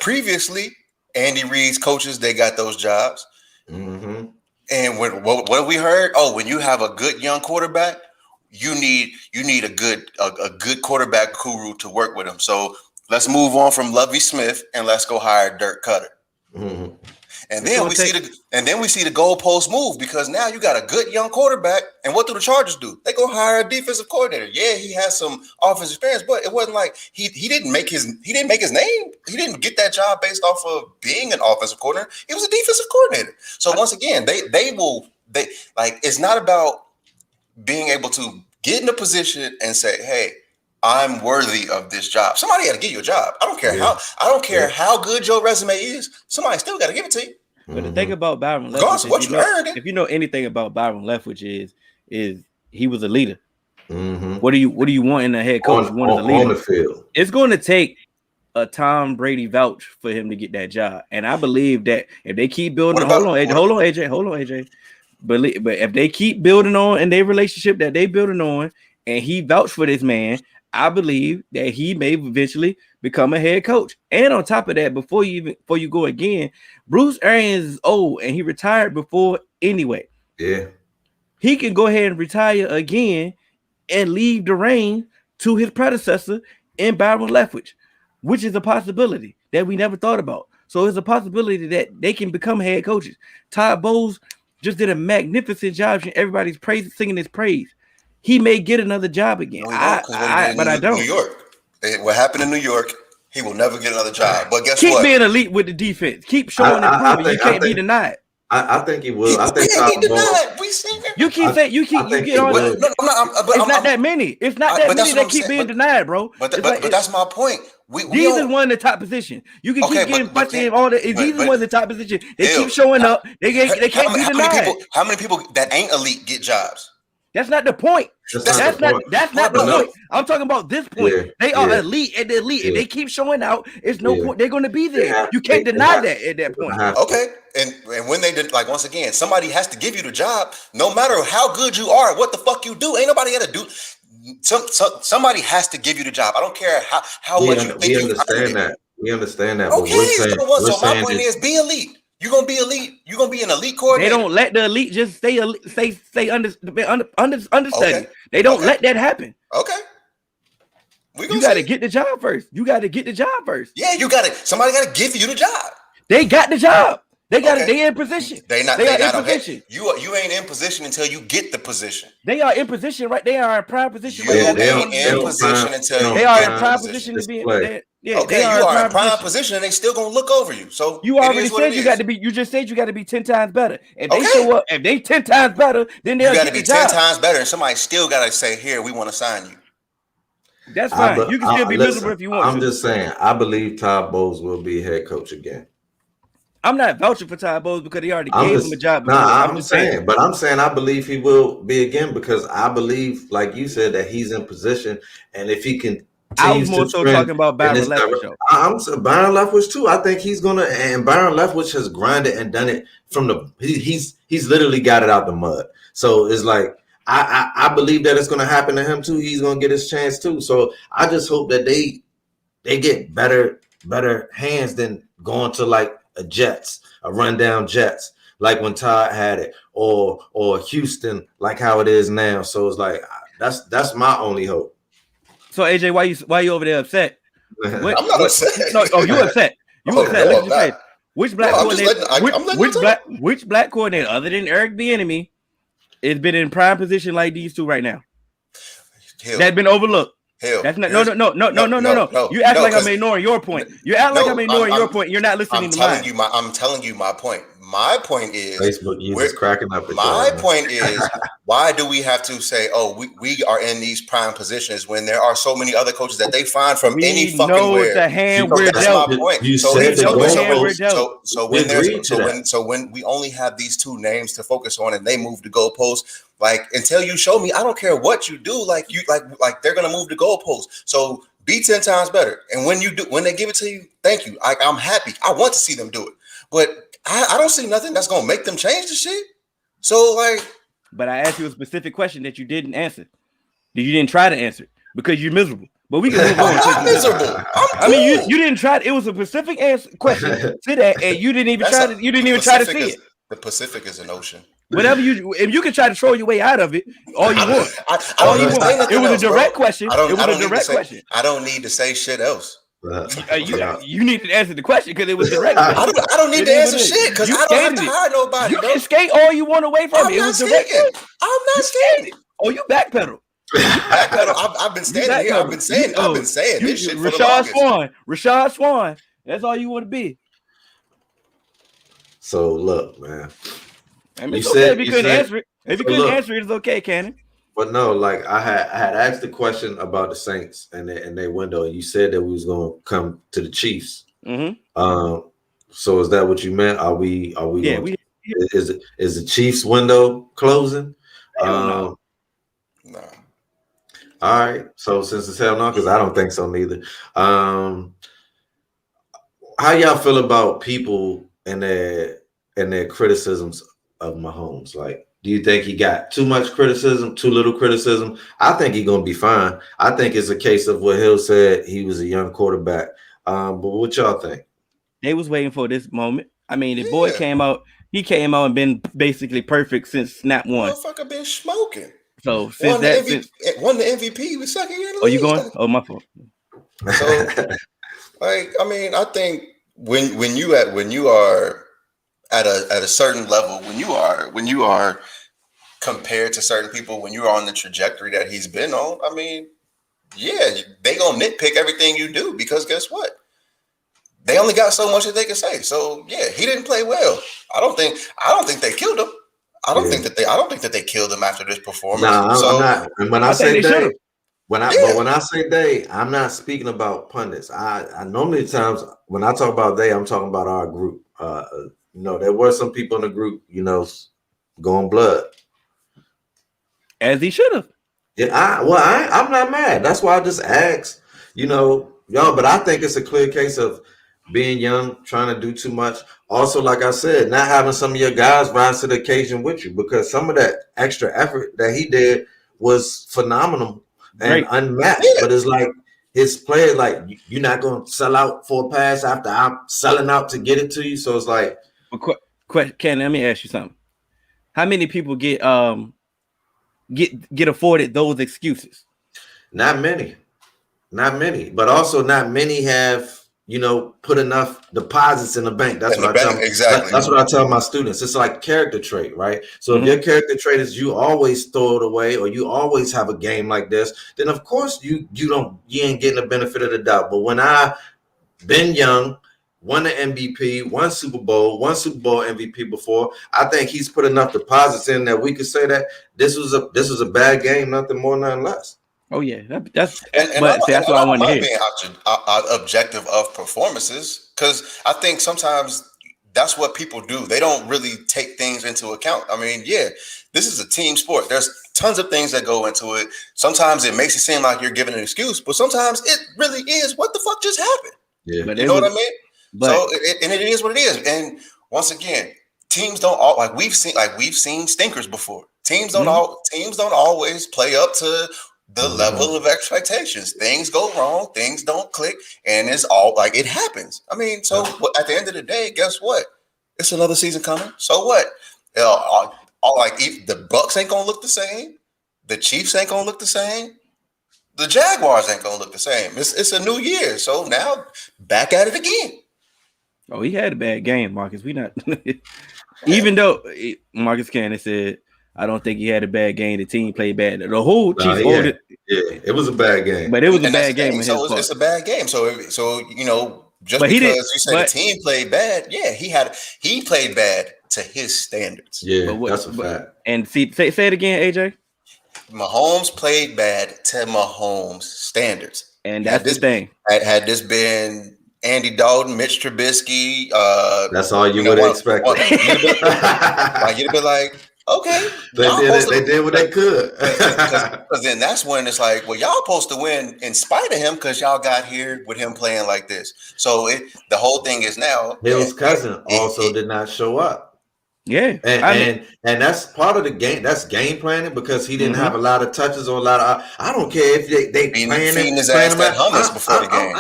previously, Andy Reid's coaches, they got those jobs. Mm-hmm. And what we heard? Oh, when you have a good young quarterback, you need a good quarterback guru to work with him. So let's move on from Lovie Smith and let's go hire Dirk Cutter. Mm-hmm. And then we see the goalpost move, because now you got a good young quarterback. And what do the Chargers do? They go hire a defensive coordinator. Yeah, he has some offensive experience, but it wasn't like he didn't make his name. He didn't get that job based off of being an offensive coordinator. He was a defensive coordinator. So once again, they it's not about being able to get in a position and say, "Hey, I'm worthy of this job." Somebody got to give you a job. I don't care how good your resume is. Somebody still got to give it to you. But the thing about Byron Leftwich, if you know anything about Byron Leftwich, is he was a leader. Mm-hmm. What do you want in a head coach? On the field. It's going to take a Tom Brady vouch for him to get that job, and I believe that if they keep building, hold on, AJ. But if they keep building on in their relationship that they building on, and he vouched for this man, I believe that he may eventually become a head coach. And on top of that, before you go again, Bruce Arians is old and he retired before anyway. Yeah. He can go ahead and retire again and leave the reign to his predecessor in Byron Leftwich, which is a possibility that we never thought about. So it's a possibility that they can become head coaches. Todd Bowles just did a magnificent job. Everybody's singing his praise. He may get another job again. I don't. New York. What happened in New York, he will never get another job. But guess what? Keep being elite with the defense. Keep showing improvement. You can't be denied. I think he will. I think we seen it. You keep saying you get on. It's not that many. It's not that many that keep being denied, bro. But that's my point. These is one in the top position. You can keep getting fussed in all the. These is one in the top position. They keep showing up. They can't be denied. How many people that ain't elite get jobs? That's not the point. That's not the point. I'm talking about this point. Yeah, they are elite and elite. Yeah. If they keep showing out, it's no point. They're going to be there. Yeah. You can't deny that at that point. Okay. And when they did, like, once again, somebody has to give you the job, no matter how good you are, what the fuck you do. Ain't nobody got to do. Somebody has to give you the job. I don't care how much you think you understand that. We understand that. Okay. So my point is, be elite. You're gonna be elite. You're gonna be an elite coordinator. They don't let the elite just stay understudy. They don't let that happen. Okay. You got to get the job first. Yeah, you got to. Somebody got to give you the job. They got the job. They got it. They in position. They are in position. You ain't in position until you get the position. They are in position, right? They are in prime position. They are in prime position to be in. Yeah, okay, you are in prime position, and they still gonna look over you. So you already said you got to be. You just said you got to be 10 times better. If they show up, if they 10 times better, then they'll got to be 10 times better, and somebody still got to say, "Here, we want to sign you." That's fine. You can still be miserable if you want. I'm just saying. I believe Todd Bowles will be head coach again. I'm not vouching for Todd Bowles because he already gave him a job. I'm saying I believe he will be again because I believe, like you said, that he's in position, and if he can. I was more so talking about Byron Leftwich. I'm Byron Leftwich too. I think he's gonna, and Byron Leftwich has grinded and done it from the. He's literally got it out the mud. So it's like I believe that it's gonna happen to him too. He's gonna get his chance too. So I just hope that they get better hands than going to like a rundown Jets, like when Todd had it, or Houston, like how it is now. So it's like that's my only hope. So AJ, why you over there upset? I'm not upset. No, you upset. You upset. Let me say, which black coordinator? Which black coordinator other than Eric Bieniemy has been in prime position like these two right now? That's been overlooked. That's not, no. You act like I'm ignoring your point. You act like I'm ignoring your point. You're not listening to mine. I'm telling you my point. My point is Facebook users cracking up. My point is, why do we have to say, "Oh, we are in these prime positions" when there are so many other coaches that they find from any fucking where? The hand we're dealt. That's my point. You said So when we only have these two names to focus on and they move the goalposts, like until you show me, I don't care what you do. Like they're gonna move the goalposts. So be 10 times better. And when they give it to you, thank you. I'm happy. I want to see them do it, but I don't see nothing that's gonna make them change the shit. So but I asked you a specific question that you didn't answer. You didn't try to answer because you're miserable. But we can move on. I'm not miserable. I mean, you didn't try. It was a specific question to that, and you didn't even try to. You didn't even try to see it. The Pacific is an ocean. Whatever if you can try to troll your way out of it, all you want. It was a direct question. It was a direct question. I don't need to say shit else. You need to answer the question because it was direct. I don't need to answer shit because I don't have to hire nobody. You can skate all you want away from it. It was direct. I'm not skating. Oh, you backpedal. I've been standing here. I've been saying this shit. Rashad Swan. That's all you want to be. So look, man. I mean, if you couldn't answer it, it's okay, Cannon. But no, like I had asked the question about the Saints and their window, and you said that we was gonna come to the Chiefs. Mm-hmm. So is that what you meant? Are we? Yeah. Is the Chiefs window closing? No. All right. So since it's hell no, because I don't think so neither. How y'all feel about people and their criticisms of Mahomes? Like, do you think he got too much criticism, too little criticism? I think he's gonna be fine. I think it's a case of what Hill said. He was a young quarterback. But what y'all think? They was waiting for this moment. I mean, the boy came out. He came out and been basically perfect since snap one. Motherfucker been smoking. So won the MVP. He was second year in the league. You going? Oh, my fault. So, I mean, I think when you are at a certain level, when you are compared to certain people, when you are on the trajectory that he's been on, I mean, yeah, they gonna nitpick everything you do because guess what? They only got so much that they can say. So yeah, he didn't play well. I don't think they killed him. I don't think that they killed him after this performance. No, I'm not. And when I say they, I'm not speaking about pundits. I normally times when I talk about they, I'm talking about our group. There were some people in the group, going blood. As he should have. Yeah, I'm not mad. That's why I just asked, y'all. But I think it's a clear case of being young, trying to do too much. Also, like I said, not having some of your guys rise to the occasion with you, because some of that extra effort that he did was phenomenal and unmatched. Yeah. But it's like his players, like, you're not going to sell out for a pass after I'm selling out to get it to you. So it's like, Ken, let me ask you something. How many people get afforded those excuses? Not many, but also not many have, put enough deposits in the bank. That's what I tell my students. It's like character trait, right? So if your character trait is you always throw it away, or you always have a game like this, then of course you ain't getting the benefit of the doubt. But when I been young, won the MVP, won Super Bowl MVP before. I think he's put enough deposits in that we could say that this was a bad game, nothing more, nothing less. Oh yeah, that's what I wanted to hear. Being objective of performances, because I think sometimes that's what people do. They don't really take things into account. I mean, yeah, this is a team sport. There's tons of things that go into it. Sometimes it makes it seem like you're giving an excuse, but sometimes it really is. What the fuck just happened? Yeah, you know what I mean. So it is what it is. And once again, teams don't all like we've seen stinkers before. Teams don't always play up to the level of expectations. Things go wrong, things don't click, and it's all like it happens. I mean, so at the end of the day, guess what? It's another season coming. So what? The Bucs ain't gonna look the same. The Chiefs ain't gonna look the same. The Jaguars ain't gonna look the same. It's a new year, so now back at it again. Oh, he had a bad game, Marcus. We not even though Marcus Cannon said, I don't think he had a bad game. The team played bad. The whole Chiefs it was a bad game. But it was a bad game. So it's a bad game. So you know, just because you said the team played bad, he played bad to his standards. Yeah, that's a fact. And say it again, AJ. Mahomes played bad to Mahomes standards, and that's the thing. Had this been Andy Dalton, Mitch Trubisky, that's all you would have expected. You'd be like, okay, they did what they could. Because then that's when it's like, well, y'all supposed to win in spite of him because y'all got here with him playing like this. So the whole thing is now Hill's cousin also did not show up. Yeah, and that's part of the game. That's game planning because he didn't have a lot of touches or a lot of. I don't care if they feeding his ass that hummus before the game.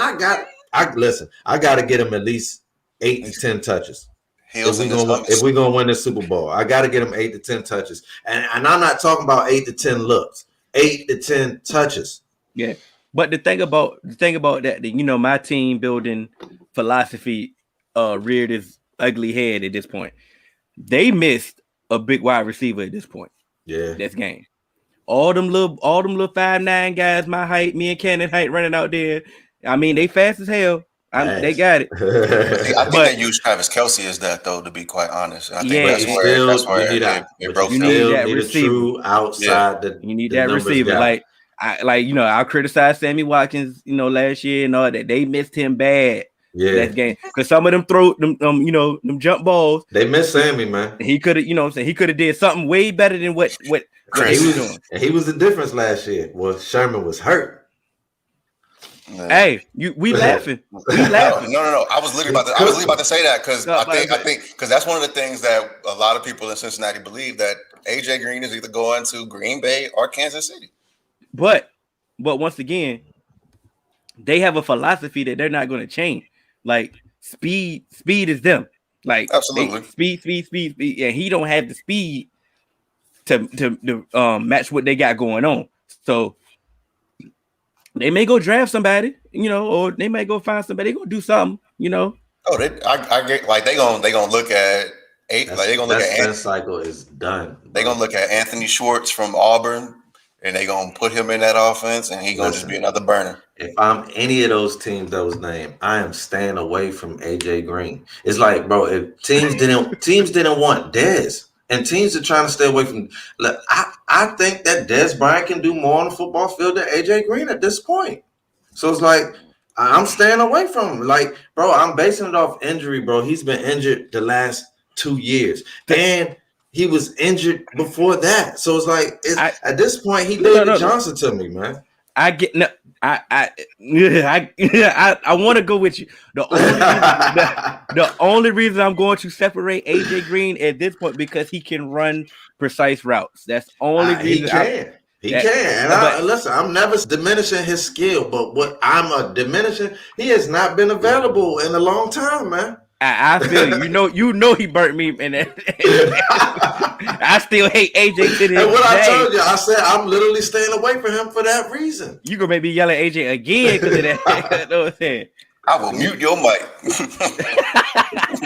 I got to get him at least 8 to 10 touches. If we're gonna win the Super Bowl, I got to get him 8 to 10 touches, and I'm not talking about 8 to 10 looks, 8 to 10 touches. Yeah, but the thing about that, you know, my team building philosophy reared its ugly head at this point. They missed a big wide receiver at this point. Yeah, this game. All them little 5'9" guys, my height, me and Cannon height, running out there. I mean, they fast as hell. They got it. I think they use Travis Kelce as that, though, to be quite honest. I think that's where it broke. You need that receiver. True outside you need that receiver. Guy. I criticized Sammy Watkins, last year and all that. They missed him bad. Yeah, that game because some of them throw them, them jump balls. They miss Sammy, man. He could have, he could have did something way better than what he was doing. He was the difference last year. Well, Sherman was hurt. Hey, we laughing. We laughing. No. I was literally about to say that because I think because that's one of the things that a lot of people in Cincinnati believe that AJ Green is either going to Green Bay or Kansas City. But once again, they have a philosophy that they're not going to change. Like speed is them. Like absolutely speed, and he don't have the speed to match what they got going on. So they may go draft somebody, or they may go find somebody. They're gonna do something, Oh, I get like they gonna look at eight. Like they gonna look at that cycle is done. They gonna look at Anthony Schwartz from Auburn, and they gonna put him in that offense, and he gonna just be another burner. If I'm any of those teams that was named, I am staying away from AJ Green. It's like, bro, if teams didn't want Dez, and teams are trying to stay away from. Look, I think that Dez Bryant can do more on the football field than AJ Green at this point. So it's like I'm staying away from him. Like, bro, I'm basing it off injury, bro. He's been injured the last 2 years, and he was injured before that. So it's like at this point, he David Johnson to me, man. I get no. I want to go with you. The only reason I'm going to separate AJ Green at this point because he can run precise routes. That's the only reason. He can. And listen, I'm never diminishing his skill, but what I'm diminishing, he has not been available in a long time, man. I feel you. He burnt me, and I still hate AJ to this And what day. I told you, I said I'm literally staying away from him for that reason. You gonna make me yell at AJ again because of that? You know what I'm saying? I will mute your mic.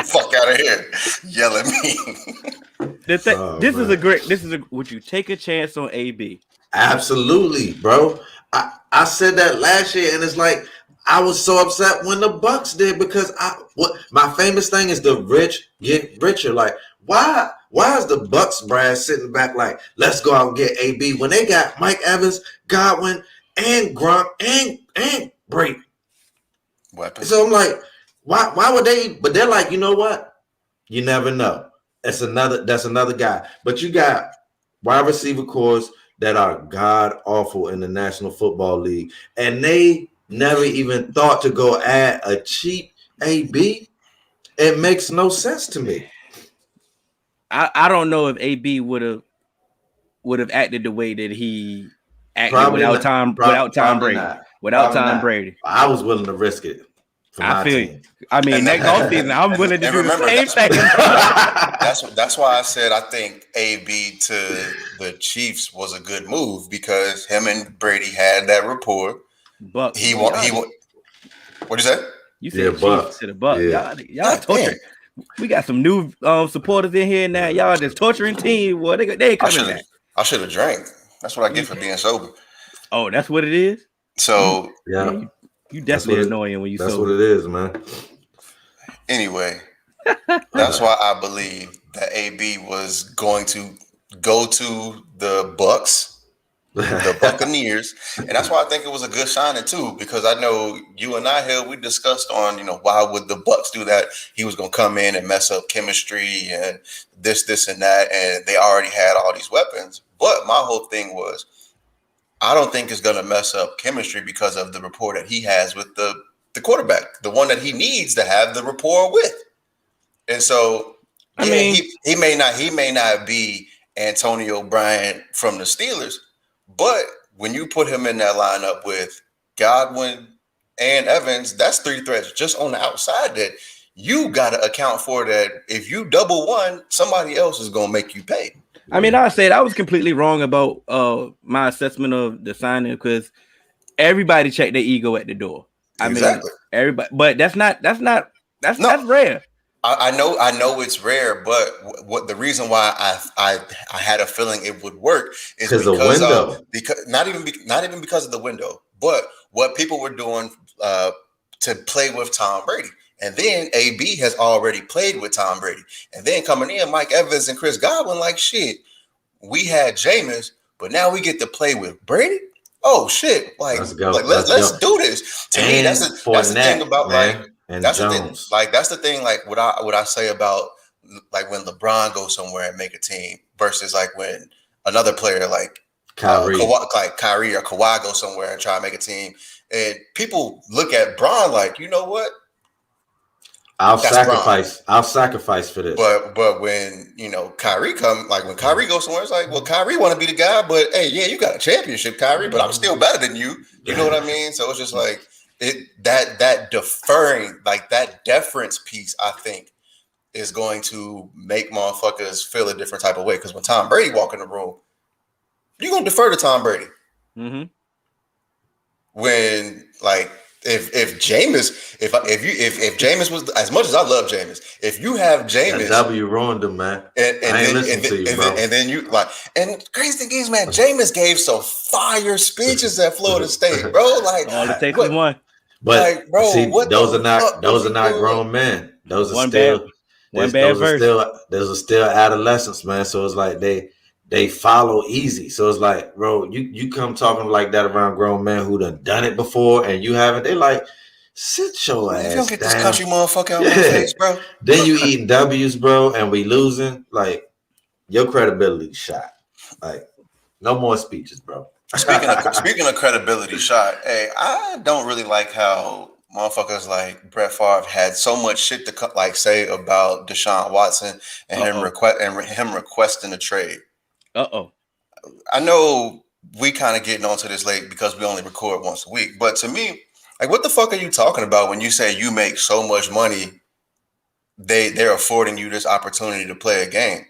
Fuck out of here, yell at me. Would you take a chance on AB? Absolutely, bro. I said that last year, and it's like I was so upset when the Bucs did because my famous thing is the rich get richer. Like, why is the Bucs brass sitting back like, let's go out and get AB when they got Mike Evans, Godwin, and Gronk and Brady? Weapons. So I'm like, why would they? But they're like, you know what? You never know. That's another guy. But you got wide receiver cores that are god awful in the National Football League, and they never even thought to go add a cheap AB. It makes no sense to me. I don't know if AB would have acted the way that he acted Probably without Tom Brady. I was willing to risk it for my team. I mean, next offseason, I'm willing to do the same thing. That's why I said I think AB to the Chiefs was a good move because him and Brady had that rapport. Bucs. He what'd you say? You said Chiefs to the Bucs. Yeah. Y'all torturing. We got some new supporters in here now. Y'all just torturing team. Well, they coming back. I should have drank. That's what I get for being sober. Oh, that's what it is? So yeah. You definitely annoying when you sober. That's what it is, man. Anyway, that's why I believe that AB was going to go to the Bucs, the Buccaneers, and that's why I think it was a good signing too. Because I know you and I here we discussed on why would the Bucs do that? He was going to come in and mess up chemistry and this and that, and they already had all these weapons. But my whole thing was, I don't think it's going to mess up chemistry because of the rapport that he has with the quarterback, the one that he needs to have the rapport with. And so, he may not be Antonio Bryant from the Steelers, but when you put him in that lineup with Godwin and Evans, that's three threats just on the outside that you got to account for. That if you double one, somebody else is going to make you pay. I mean, I said I was completely wrong about my assessment of the signing because everybody checked their ego at the door. Exactly. I mean, everybody, but that's rare. I know it's rare, but what the reason why I had a feeling it would work is because not even because of the window, but what people were doing to play with Tom Brady. And then AB has already played with Tom Brady. And then coming in, Mike Evans and Chris Godwin, like, shit, we had Jameis, but now we get to play with Brady? Oh, shit. Like, let's do this. To me, that's the thing about, man, that's the thing. Like, that's the thing, like, what I say about, like, when LeBron goes somewhere and make a team versus, like, when another player, like, Kyrie or Kawhi goes somewhere and try to make a team. And people look at Bron like, you know what? I'll sacrifice for this. But when Kyrie when Kyrie goes somewhere, it's like, well, Kyrie want to be the guy, but hey, yeah, you got a championship, Kyrie, but I'm still better than you. You know what I mean? So it's just like that deferring, like that deference piece, I think, is going to make motherfuckers feel a different type of way. Because when Tom Brady walk in the room, you're gonna defer to Tom Brady. Mm-hmm. When if Jameis was, as much as I love Jameis, if you have Jameis, W ruined him, man. And then you like, and crazy thing is, man, Jameis gave some fire speeches at Florida State, bro. Like, all it takes is one. But like, bro, see, those are not grown men. Those are still adolescents, man. So it's like they follow easy. So it's like, bro, you come talking like that around grown men who done it before and you haven't. They like, sit your ass down. You don't get this country motherfucker out my face, bro. Then you eating W's, bro, and we losing. Like, your credibility shot. Like, no more speeches, bro. Speaking of credibility shot, hey, I don't really like how motherfuckers like Brett Favre had so much shit to say about Deshaun Watson and him requesting a trade. I know we kind of getting onto this late because we only record once a week, but to me, like, what the fuck are you talking about when you say you make so much money? They're affording you this opportunity to play a game.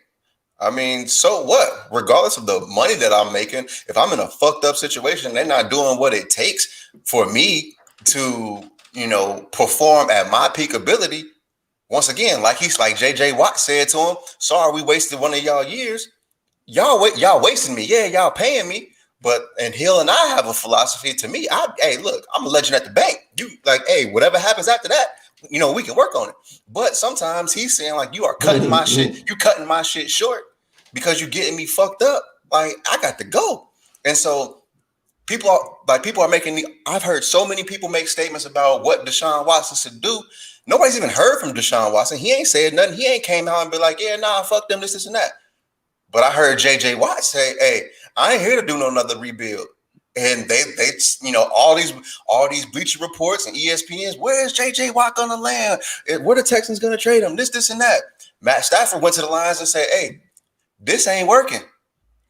I mean, so what? Regardless of the money that I'm making, if I'm in a fucked up situation, they're not doing what it takes for me to, perform at my peak ability. Once again, like JJ Watt said to him, sorry, we wasted one of y'all years. Y'all wasting me. Yeah, y'all paying me, And Hill and I have a philosophy. To me, hey, look, I'm a legend at the bank. You like, hey, whatever happens after that, you know, we can work on it. But sometimes he's saying like, you are cutting my shit. You cutting my shit short because you're getting me fucked up. Like, I got to go. And so people are making. I've heard so many people make statements about what Deshaun Watson should do. Nobody's even heard from Deshaun Watson. He ain't said nothing. He ain't came out and be like, yeah, nah, fuck them, this and that. But I heard JJ Watt say, hey, I ain't here to do no another rebuild. And they you know, all these Bleacher Reports and ESPNs, where's JJ Watt gonna land? Where the Texans gonna trade him? This and that. Matt Stafford went to the Lions and said, hey, this ain't working.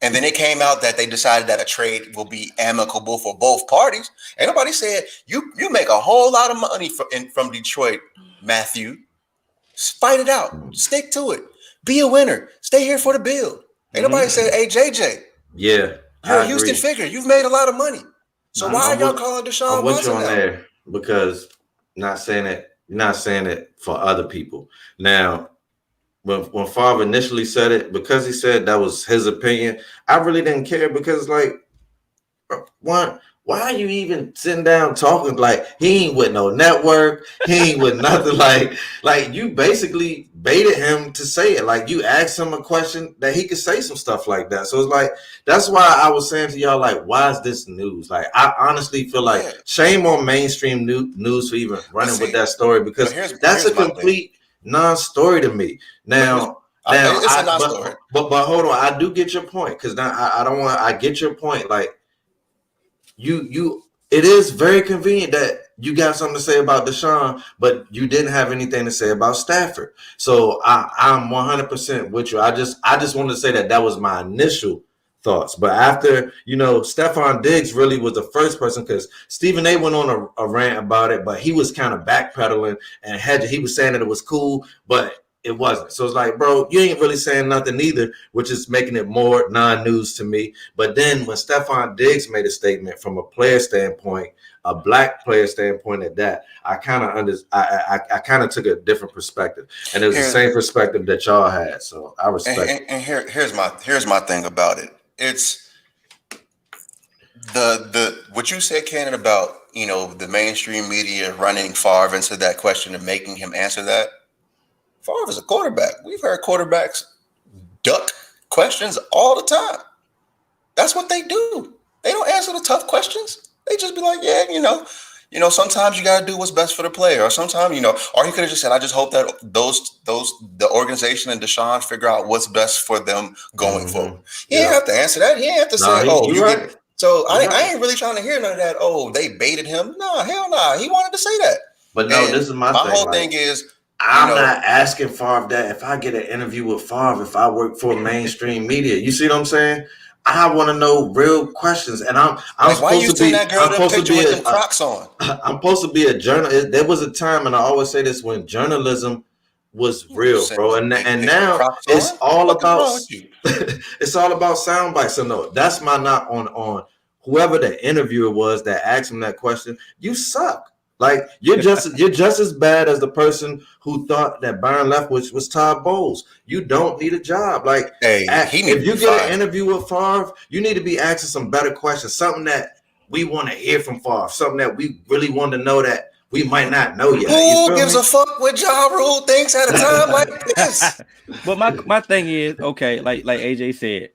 And then it came out that they decided that a trade will be amicable for both parties. And nobody said, you make a whole lot of money from Detroit, Matthew. Fight it out. Stick to it. Be a winner. Stay here for the build. Ain't nobody said, hey, JJ. Yeah. You're a Houston figure. You've made a lot of money. So why are y'all calling Deshaun Watson on there? Because not saying it for other people. Now, when Favre initially said it, because he said that was his opinion, I really didn't care because, like, why are you even sitting down talking? Like, he ain't with no network. He ain't with nothing. Like you basically baited him to say it. Like, you asked him a question that he could say some stuff like that. So it's like, that's why I was saying to y'all, like, why is this news? Like, I honestly feel like shame on mainstream news for even running with that story, because that's a complete non-story to me. Now it's a non-story. But hold on, I do get your point, because now I get your point. Like, it is very convenient that you got something to say about Deshaun, but you didn't have anything to say about Stafford. So I'm 100% with you. I just wanted to say that was my initial thoughts. But after, you know, Stephon Diggs really was the first person, because Stephen A went on a rant about it, but he was kind of backpedaling, and he was saying that it was cool, but it wasn't. So it's like, bro, you ain't really saying nothing either, which is making it more non-news to me. But then when Stephon Diggs made a statement from a player standpoint, a black player standpoint at that, I kind of took a different perspective, and it was the same perspective that y'all had. So I respect. And here's my thing about it. It's the what you said, Cannon, about, you know, the mainstream media running Favre into that question and making him answer that. Favre is a quarterback. We've heard quarterbacks duck questions all the time. That's what they do. They don't answer the tough questions. They just be like, yeah, you know, sometimes you got to do what's best for the player, or sometimes, you know, or he could have just said, I just hope that the organization and Deshaun figure out what's best for them going forward. He didn't have to answer that. He didn't have to say, right. So I ain't really trying to hear none of that. Oh, they baited him. No, hell no. He wanted to say that. But no, this is my thing. My whole thing is, I'm not asking Favre that. If I get an interview with Favre, if I work for mainstream media, you see what I'm saying? I want to know real questions, and I'm supposed to be. I'm supposed to be a journalist. There was a time, and I always say this, when journalism was real, bro, and now it's all about it's all about sound bites. So no, that's my knock on whoever the interviewer was that asked him that question. You suck. Like, you're just as bad as the person who thought that Byron Leftwich was Todd Bowles. You don't need a job. Like, if you get an interview with Favre, you need to be asking some better questions, something that we want to hear from Favre, something that we really want to know that we might not know yet. Who gives a fuck what Ja Rule thinks at a time like this? But my thing is, okay, like AJ said,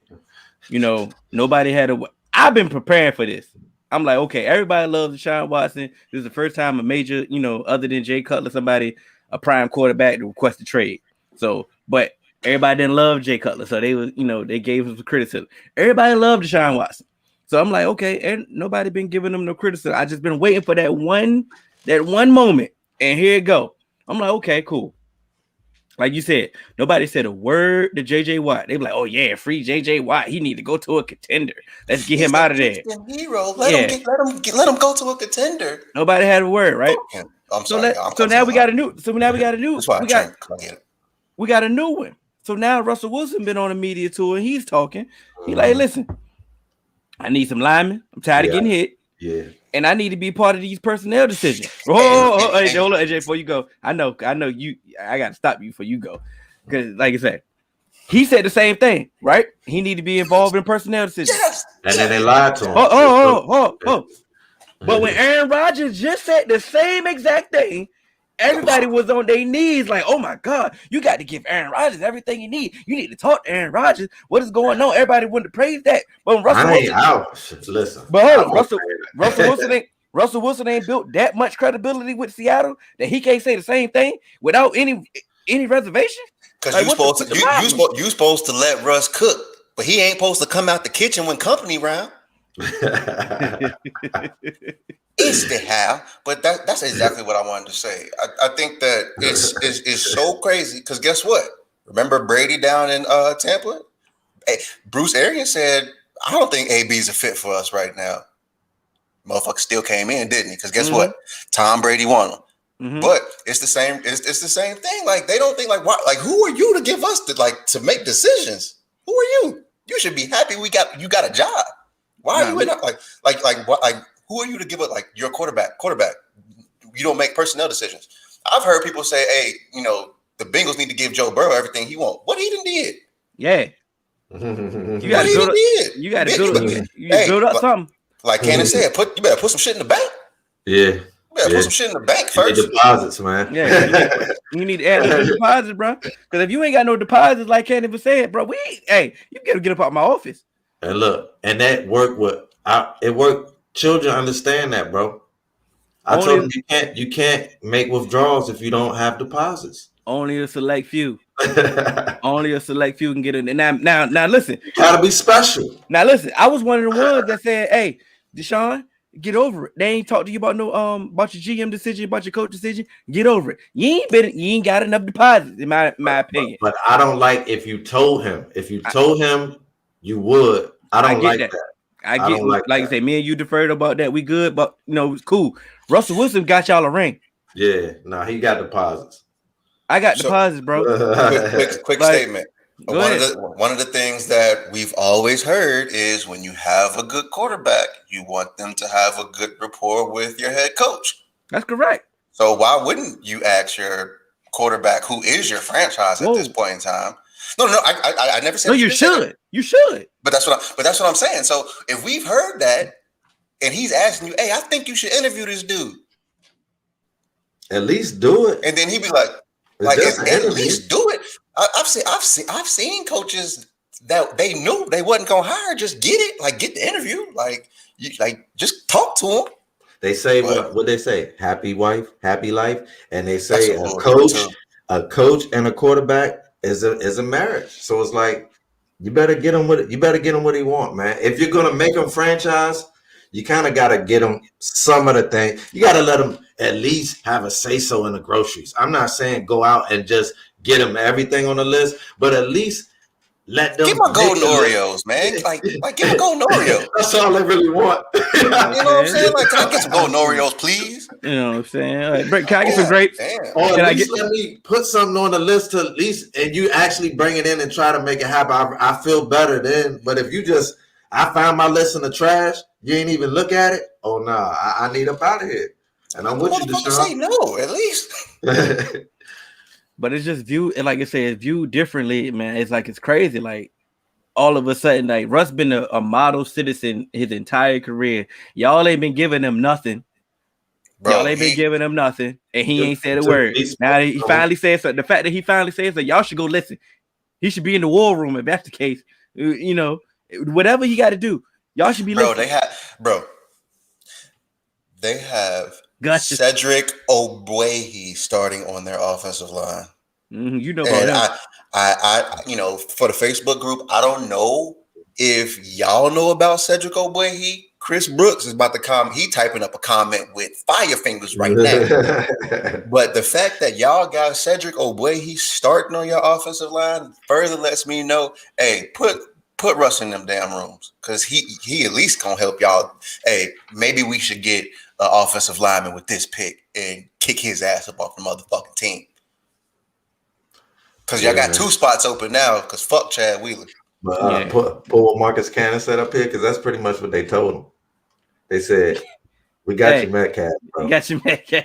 you know, nobody had I've been preparing for this. I'm like, okay, everybody loves Deshaun Watson. This is the first time a major, you know, other than Jay Cutler, a prime quarterback to request a trade. So, but everybody didn't love Jay Cutler, so they gave him some criticism. Everybody loved Deshaun Watson. So I'm like, okay, and nobody been giving him no criticism. I just been waiting for that one moment, and here it go. I'm like, okay, cool. Like you said, nobody said a word to JJ Watt. They be like, oh yeah, free JJ Watt. He need to go to a contender. Let's get him out of there. Hero. Let him go to a contender. Nobody had a word, right? I'm sorry. So now we got a new. We got a new one. So now Russell Wilson been on a media tour and he's talking. He's like, listen, I need some linemen. I'm tired of getting hit. Yeah. And I need to be part of these personnel decisions. Hold on, AJ, before you go. I know you. I got to stop you before you go, because like I said, He said the same thing, right? He need to be involved in personnel decisions. Yes. And then they lied to him. But when Aaron Rodgers just said the same exact thing, everybody was on their knees like, oh my God, you got to give Aaron Rodgers everything you need. You need to talk to Aaron Rodgers. What is going on? Everybody wanted to praise that. But when Russell Wilson ain't built that much credibility with Seattle that he can't say the same thing without any reservation. Because you supposed to let Russ cook, but he ain't supposed to come out the kitchen when company round. It's the how, but that's exactly what I wanted to say. I think that it's so crazy because guess what? Remember Brady down in Tampa? Hey, Bruce Arians said, I don't think AB's a fit for us right now. Motherfucker still came in, didn't he? Because guess what? Tom Brady won him. But it's the same. It's the same thing. Like they don't think like what? Like who are you to give us to make decisions? Who are you? You should be happy you got a job. Why are you in like who are you to give up like your quarterback? You don't make personnel decisions. I've heard people say, hey, the Bengals need to give Joe Burrow everything he wants. What he done did? Yeah. You got to build up something. Like Candace said, you better put some shit in the bank. Yeah. You better put some shit in the bank first. Deposits, man. Yeah, you need to add those deposits, bro. Because if you ain't got no deposits, like Candace said, bro, you gotta get up out of my office. And look, and that worked it worked. Children understand that, bro. I told them you can't make withdrawals if you don't have deposits. Only a select few. Only a select few can get in. And now listen. You gotta be special. Now listen, I was one of the ones that said, hey, Deshaun, get over it. They ain't talked to you about about your GM decision, about your coach decision. Get over it. You ain't got enough deposits, in my opinion. But I don't like if you told him. If you told him, you would. I don't like that. I get like you say, me and you deferred about that. We good, but it's cool. Russell Wilson got y'all a ring. Yeah, he got deposits. I got deposits, bro. Quick statement. One of the things that we've always heard is when you have a good quarterback, you want them to have a good rapport with your head coach. That's correct. So why wouldn't you ask your quarterback, who is your franchise at this point in time? No, I never said. No, you should. You should. But that's what I'm saying. So if we've heard that, and he's asking you, hey, I think you should interview this dude. At least do it. And then he'd be like at least do it. I've seen coaches that they knew they wasn't gonna hire. Just get it, like get the interview, just talk to them. They say what they say: happy wife, happy life, and they say a coach and a quarterback is a marriage. So it's like you better get him what he want, man. If you're gonna make him franchise, you kind of gotta get him some of the things. You gotta let him at least have a say so in the groceries. I'm not saying go out and just get him everything on the list, but at least let them. Give my golden Oreos, man. Like give a golden Oreo. That's all they really want. You know what I'm saying? Like, can I get some golden Oreos, please? You know what I'm saying? Like, can I get some grapes? Or at least let me put something on the list to at least, and you actually bring it in and try to make it happen. I feel better then. But if you just, I found my list in the trash, you ain't even look at it. Oh no, I need up out of here. And I'm with you, Deshaun. Say no, at least. But it's just viewed, like I said, it's viewed differently, man. It's like it's crazy. Like all of a sudden, like Russ been a model citizen his entire career. Y'all ain't been giving him nothing. Y'all ain't been giving him nothing, and he ain't said a word. Now he finally said something. The fact that he finally says that y'all should go listen. He should be in the war room if that's the case. Whatever you got to do, y'all should be listening. They have Cedric Ogbuehi starting on their offensive line. You know about that. I for the Facebook group, I don't know if y'all know about Cedric Ogbuehi. Chris Brooks is about to comment. He typing up a comment with fire fingers right now. But the fact that y'all got Cedric Ogbuehi starting on your offensive line further lets me know, hey, put Russ in them damn rooms because he at least gonna help y'all. Hey, maybe we should get an offensive lineman with this pick and kick his ass up off the motherfucking team. Because y'all got 2 spots open now because fuck Chad Wheeler. But put what Marcus Cannon said up here because that's pretty much what they told him. They said, we got you, Metcalf, bro. We got you, Metcalf.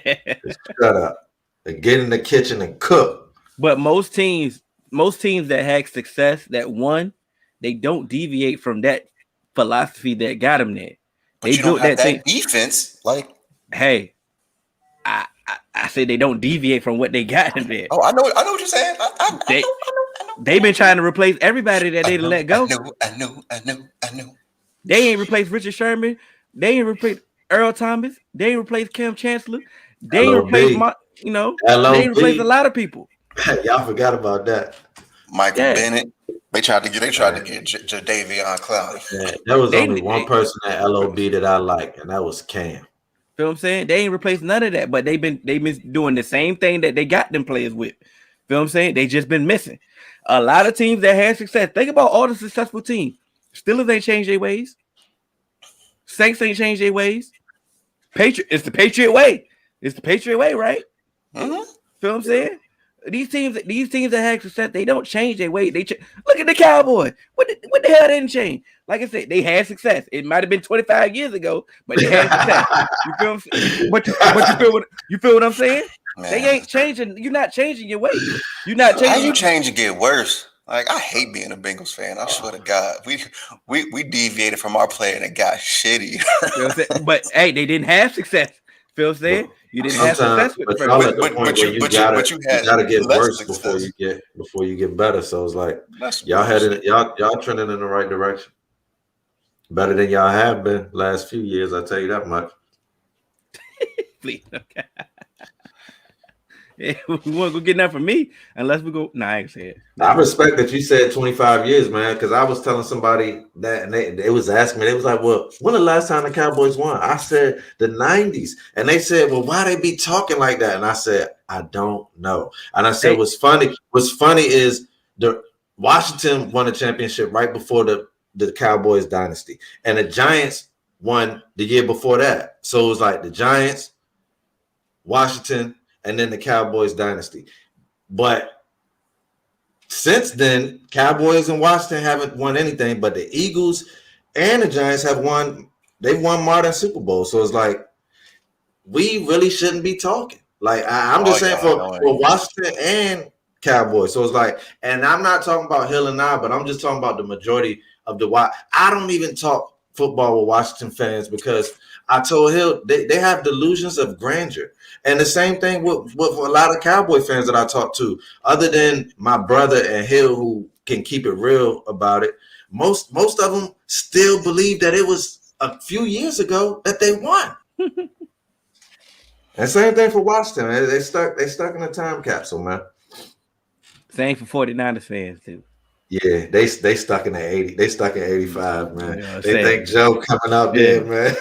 Shut up and get in the kitchen and cook. But most teams most teams that had success that won, they don't deviate from that philosophy that got them there. But you don't have that defense. Like, hey, I said they don't deviate from what they got in there. Oh, I know what you're saying. I know. They've been trying to replace everybody that they let go. I know. They ain't replaced Richard Sherman. They ain't replaced Earl Thomas. They ain't replaced Cam Chancellor. They ain't replaced they ain't replaced a lot of people. Y'all forgot about that. Michael Bennett. They tried to get Jadeveon Clowney. Yeah, there was only one person at LOB that I like, and that was Cam. Feel what I'm saying? They ain't replaced none of that, but they've been doing the same thing that they got them players with. Feel what I'm saying? They just been missing. A lot of teams that had success. Think about all the successful teams. Steelers ain't changed their ways. Saints ain't changed their ways. It's the Patriot way. It's the Patriot way, right? Mm-hmm. Feel what I'm saying? These teams that had success, they don't change their way. Look at the Cowboys. What the hell didn't change? Like I said, they had success. It might have been 25 years ago, but they had success. You feel what I'm saying? But you feel what I'm saying? Man. They ain't changing. You're not changing your ways. You're not changing. How you change and get worse? Like, I hate being a Bengals fan. I swear to God, we deviated from our play and it got shitty. But hey, they didn't have success. Feel what I'm saying? You didn't have success with you gotta get worse before you get better. So it's like y'all trending in the right direction. Better than y'all have been last few years, I'll tell you that much. Please, okay. Yeah, we won't go get that from me unless we go. Nah, I ain't say it. I respect that you said 25 years, man, because I was telling somebody that, and they was asking me, they was like, well, when the last time the Cowboys won? I said the 90s. And they said, well, why they be talking like that? And I said, I don't know. And I said, what's funny is the Washington won a championship right before the Cowboys dynasty. And the Giants won the year before that. So it was like the Giants, Washington, and then the Cowboys dynasty. But since then, Cowboys and Washington haven't won anything, but the Eagles and the Giants have won. They've won more than Super Bowl. So it's like, we really shouldn't be talking. Like, I'm just saying for Washington and Cowboys. So it's like, and I'm not talking about Hill and I, but I'm just talking about the majority of I don't even talk football with Washington fans because I told Hill they have delusions of grandeur. And the same thing with a lot of Cowboy fans that I talk to, other than my brother and Hill, who can keep it real about it. Most of them still believe that it was a few years ago that they won. And same thing for Washington. They stuck in a time capsule, man. Same for 49ers fans too. Yeah, they stuck in the 80. They stuck in 85, man. They think Joe coming out there, man.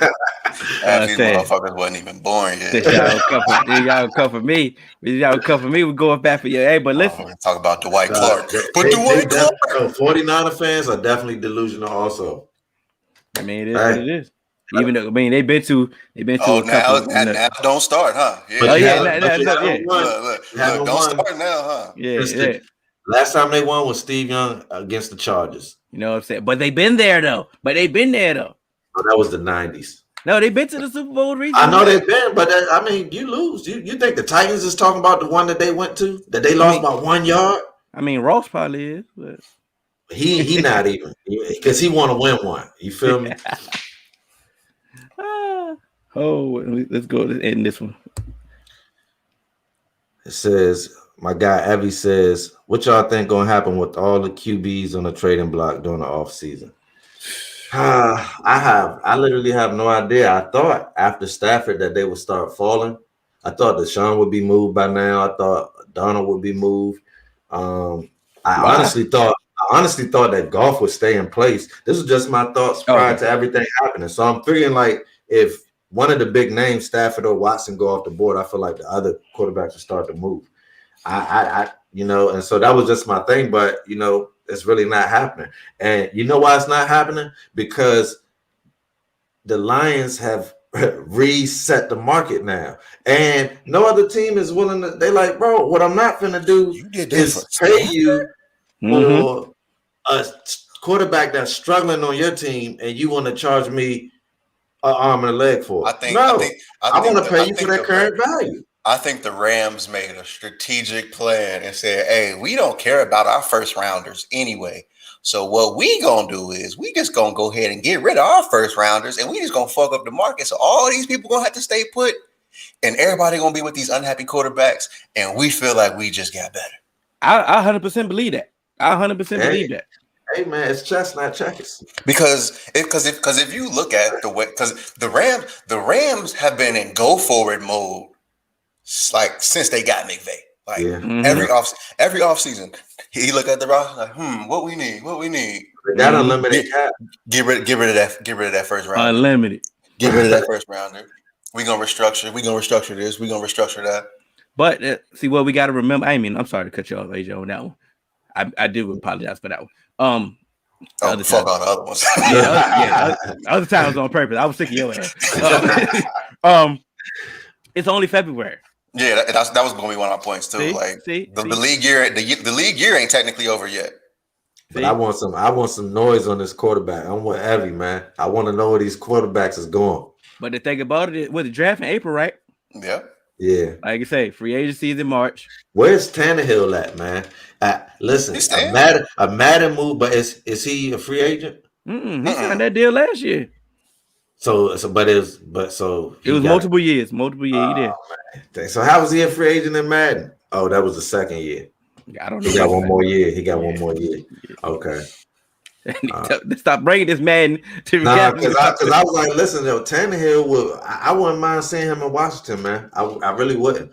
These motherfuckers wasn't even born yet. Y'all come for me. Y'all come for me. We're going back for you. Hey, but listen. Talk about Dwight Clark. Dwight Clark. 49er fans are definitely delusional also. I mean, it is what it is. Even though they've been to now don't start, huh? Yeah. Look, don't start now, huh? Yeah. Last time they won was Steve Young against the Chargers. You know what I'm saying? But they've been there though. Oh, that was the 90s. No, they've been to the Super Bowl recently. I know they've been, but you lose. You think the Titans is talking about the one that they went to, that they lost by 1 yard? I mean, Ross probably is, but he not even, because he want to win one. You feel me? Let's go. Let's end this one. It says, my guy Evie says, what y'all think gonna happen with all the QBs on the trading block during the offseason? I literally have no idea. I thought after Stafford that they would start falling. I thought Deshaun would be moved by now. I thought Donald would be moved. I honestly thought that Goff would stay in place. This was just my thoughts prior to everything happening. So I'm figuring like if one of the big names, Stafford or Watson, go off the board, I feel like the other quarterbacks will start to move. And so that was just my thing, but it's really not happening. And you know why it's not happening? Because the Lions have reset the market now, and no other team is willing to. They like, bro, what I'm not gonna do is pay you for a quarterback that's struggling on your team, and you want to charge me an arm and a leg for it. I want to pay you for that current value. I think the Rams made a strategic plan and said, hey, we don't care about our first rounders anyway. So what we gonna do is we just gonna go ahead and get rid of our first rounders, and we just gonna fuck up the market. So all these people gonna have to stay put, and everybody gonna be with these unhappy quarterbacks, and we feel like we just got better. I 100% believe that. I 100% believe that. Hey man, it's chess, not checkers. Because if you look at the way, because the Rams have been in go forward mode like since they got McVay. Like every off season, he look at the roster like, what we need. They got unlimited cap. Get rid of that first round. Unlimited. Get rid of that first rounder. We gonna restructure. We gonna restructure this. We gonna restructure that. But see what we got to remember. I'm sorry to cut you off, AJ, on that one. I do apologize for that one. Fuck all the other ones. Other times on purpose. I was sick of your ass. It's only February. Yeah, that was going to be one of my points too. The league year, the league year ain't technically over yet. But I want some noise on this quarterback. I'm with Evie, man. I want to know where these quarterbacks is going. But the thing about it, with the draft in April, right? Yeah. Yeah. Like I say, free agency is in March. Where's Tannehill at, man? Listen, a Madden move, but is he a free agent? He signed that deal last year. So it was multiple years. He did. So how was he a free agent in Madden? Oh, that was the second year. I don't know. He got one more year. One more year. Okay. Stop bringing this Madden to because I was like, listen, Tannehill I wouldn't mind seeing him in Washington, man. I really wouldn't.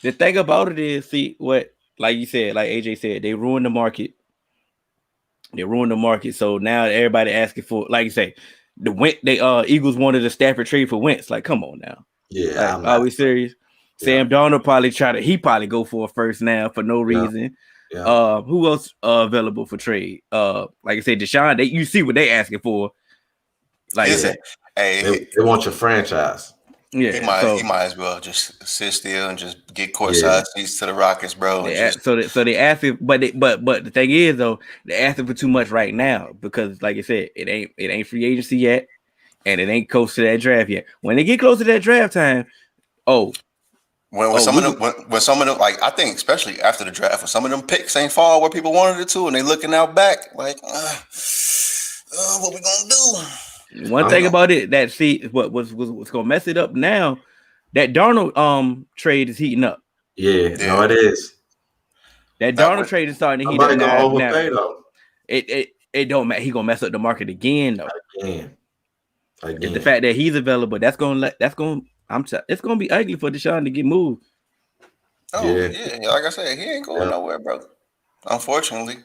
The thing about it is, see what, like you said, like AJ said, they ruined the market. So now everybody asking for, like you say, Eagles wanted a Stafford trade for Wentz. Like, come on now. Yeah. Are we serious? Yeah. Sam Darnold probably go for a first now for no reason. Yeah. Who else available for trade? Like I said, Deshaun, you see what they asking for. Like they want your franchise. Yeah, he might as well just sit still and just get courtside seats to the Rockets, bro. So they asking, but the thing is though, they're asking for too much right now because, like I said, it ain't free agency yet, and it ain't close to that draft yet. When they get close to that draft time, when some of them, like I think, especially after the draft, when some of them picks ain't fall where people wanted it to, and they looking out back like, what we gonna do? One thing about it that what's gonna mess it up now, that Darnold trade is heating up. Yeah, no, it is. That Darnold trade is starting to heat up now. It don't matter. He gonna mess up the market again though. Again. It's the fact that he's available. It's gonna be ugly for Deshaun to get moved. Oh yeah, like I said, he ain't going nowhere, bro. Unfortunately.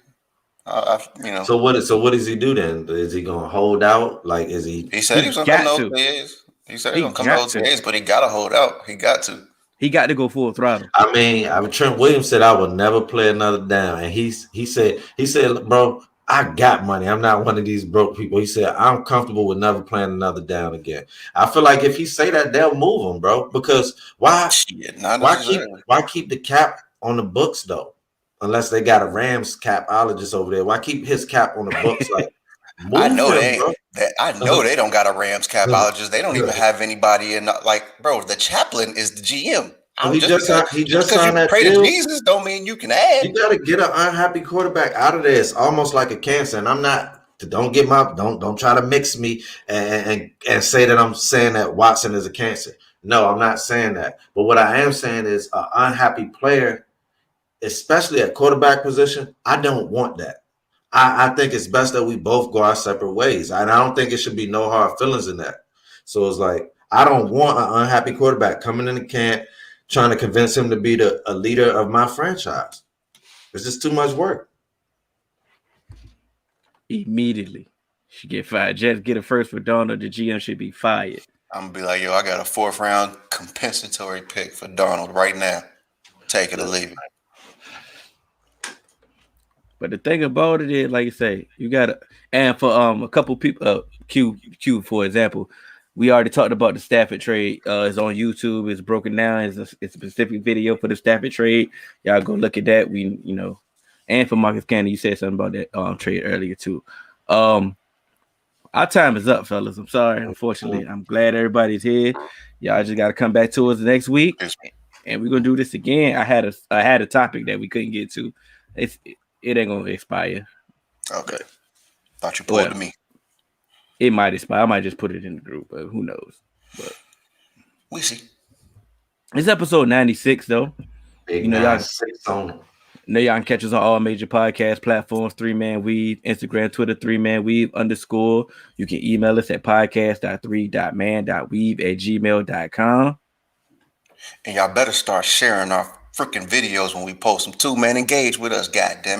So what does he do then? Is he gonna hold out? Like, is he? He said he was gonna come to OTAs. He said he was gonna come to OTAs, but he gotta hold out. He got to. He got to go full throttle. I mean, Trent Williams said I will never play another down, and he said, bro, I got money. I'm not one of these broke people. He said I'm comfortable with never playing another down again. I feel like if he say that, they'll move him, bro. Because why keep the cap on the books though? Unless they got a Rams capologist over there, why keep his cap on the books? Like, I know they don't got a Rams capologist. They don't even have anybody in. Like, bro, the chaplain is the GM. He just signed that pray deal. To Jesus don't mean you can add. You got to get an unhappy quarterback out of there. It's almost like a cancer, and I'm not. Don't try to mix me and say that I'm saying that Watson is a cancer. No, I'm not saying that. But what I am saying is an unhappy player, especially at quarterback position, I don't want that. I think it's best that we both go our separate ways. And I don't think it should be no hard feelings in that. So it's like, I don't want an unhappy quarterback coming in the camp trying to convince him to be a leader of my franchise. It's just too much work. Immediately. Should get fired. Just get a first for Darnold. The GM should be fired. I'm going to be like, I got a 4th round compensatory pick for Darnold right now. Take it or leave it. But the thing about it is, like you say, you gotta, and for a couple people, Q for example, we already talked about the Stafford trade. It's on YouTube. It's broken down. It's a specific video for the Stafford trade. Y'all go look at that. And for Marcus Cannon, you said something about that trade earlier too. Our time is up, fellas. I'm sorry. Unfortunately, I'm glad everybody's here. Y'all just got to come back to us next week. and we're gonna do this again. I had a topic that we couldn't get to. It ain't gonna expire. Okay. Thought you pulled to me. It might expire. I might just put it in the group, but who knows? But we see. It's episode 96 though. Big, you know, y'all 6 on it. Now y'all can catch us on all major podcast platforms, 3Man Weave, Instagram, Twitter, 3Man Weave _. You can email us at podcast.3.man.weave@gmail.com. And y'all better start sharing our freaking videos when we post them too, man. Engage with us, goddamn.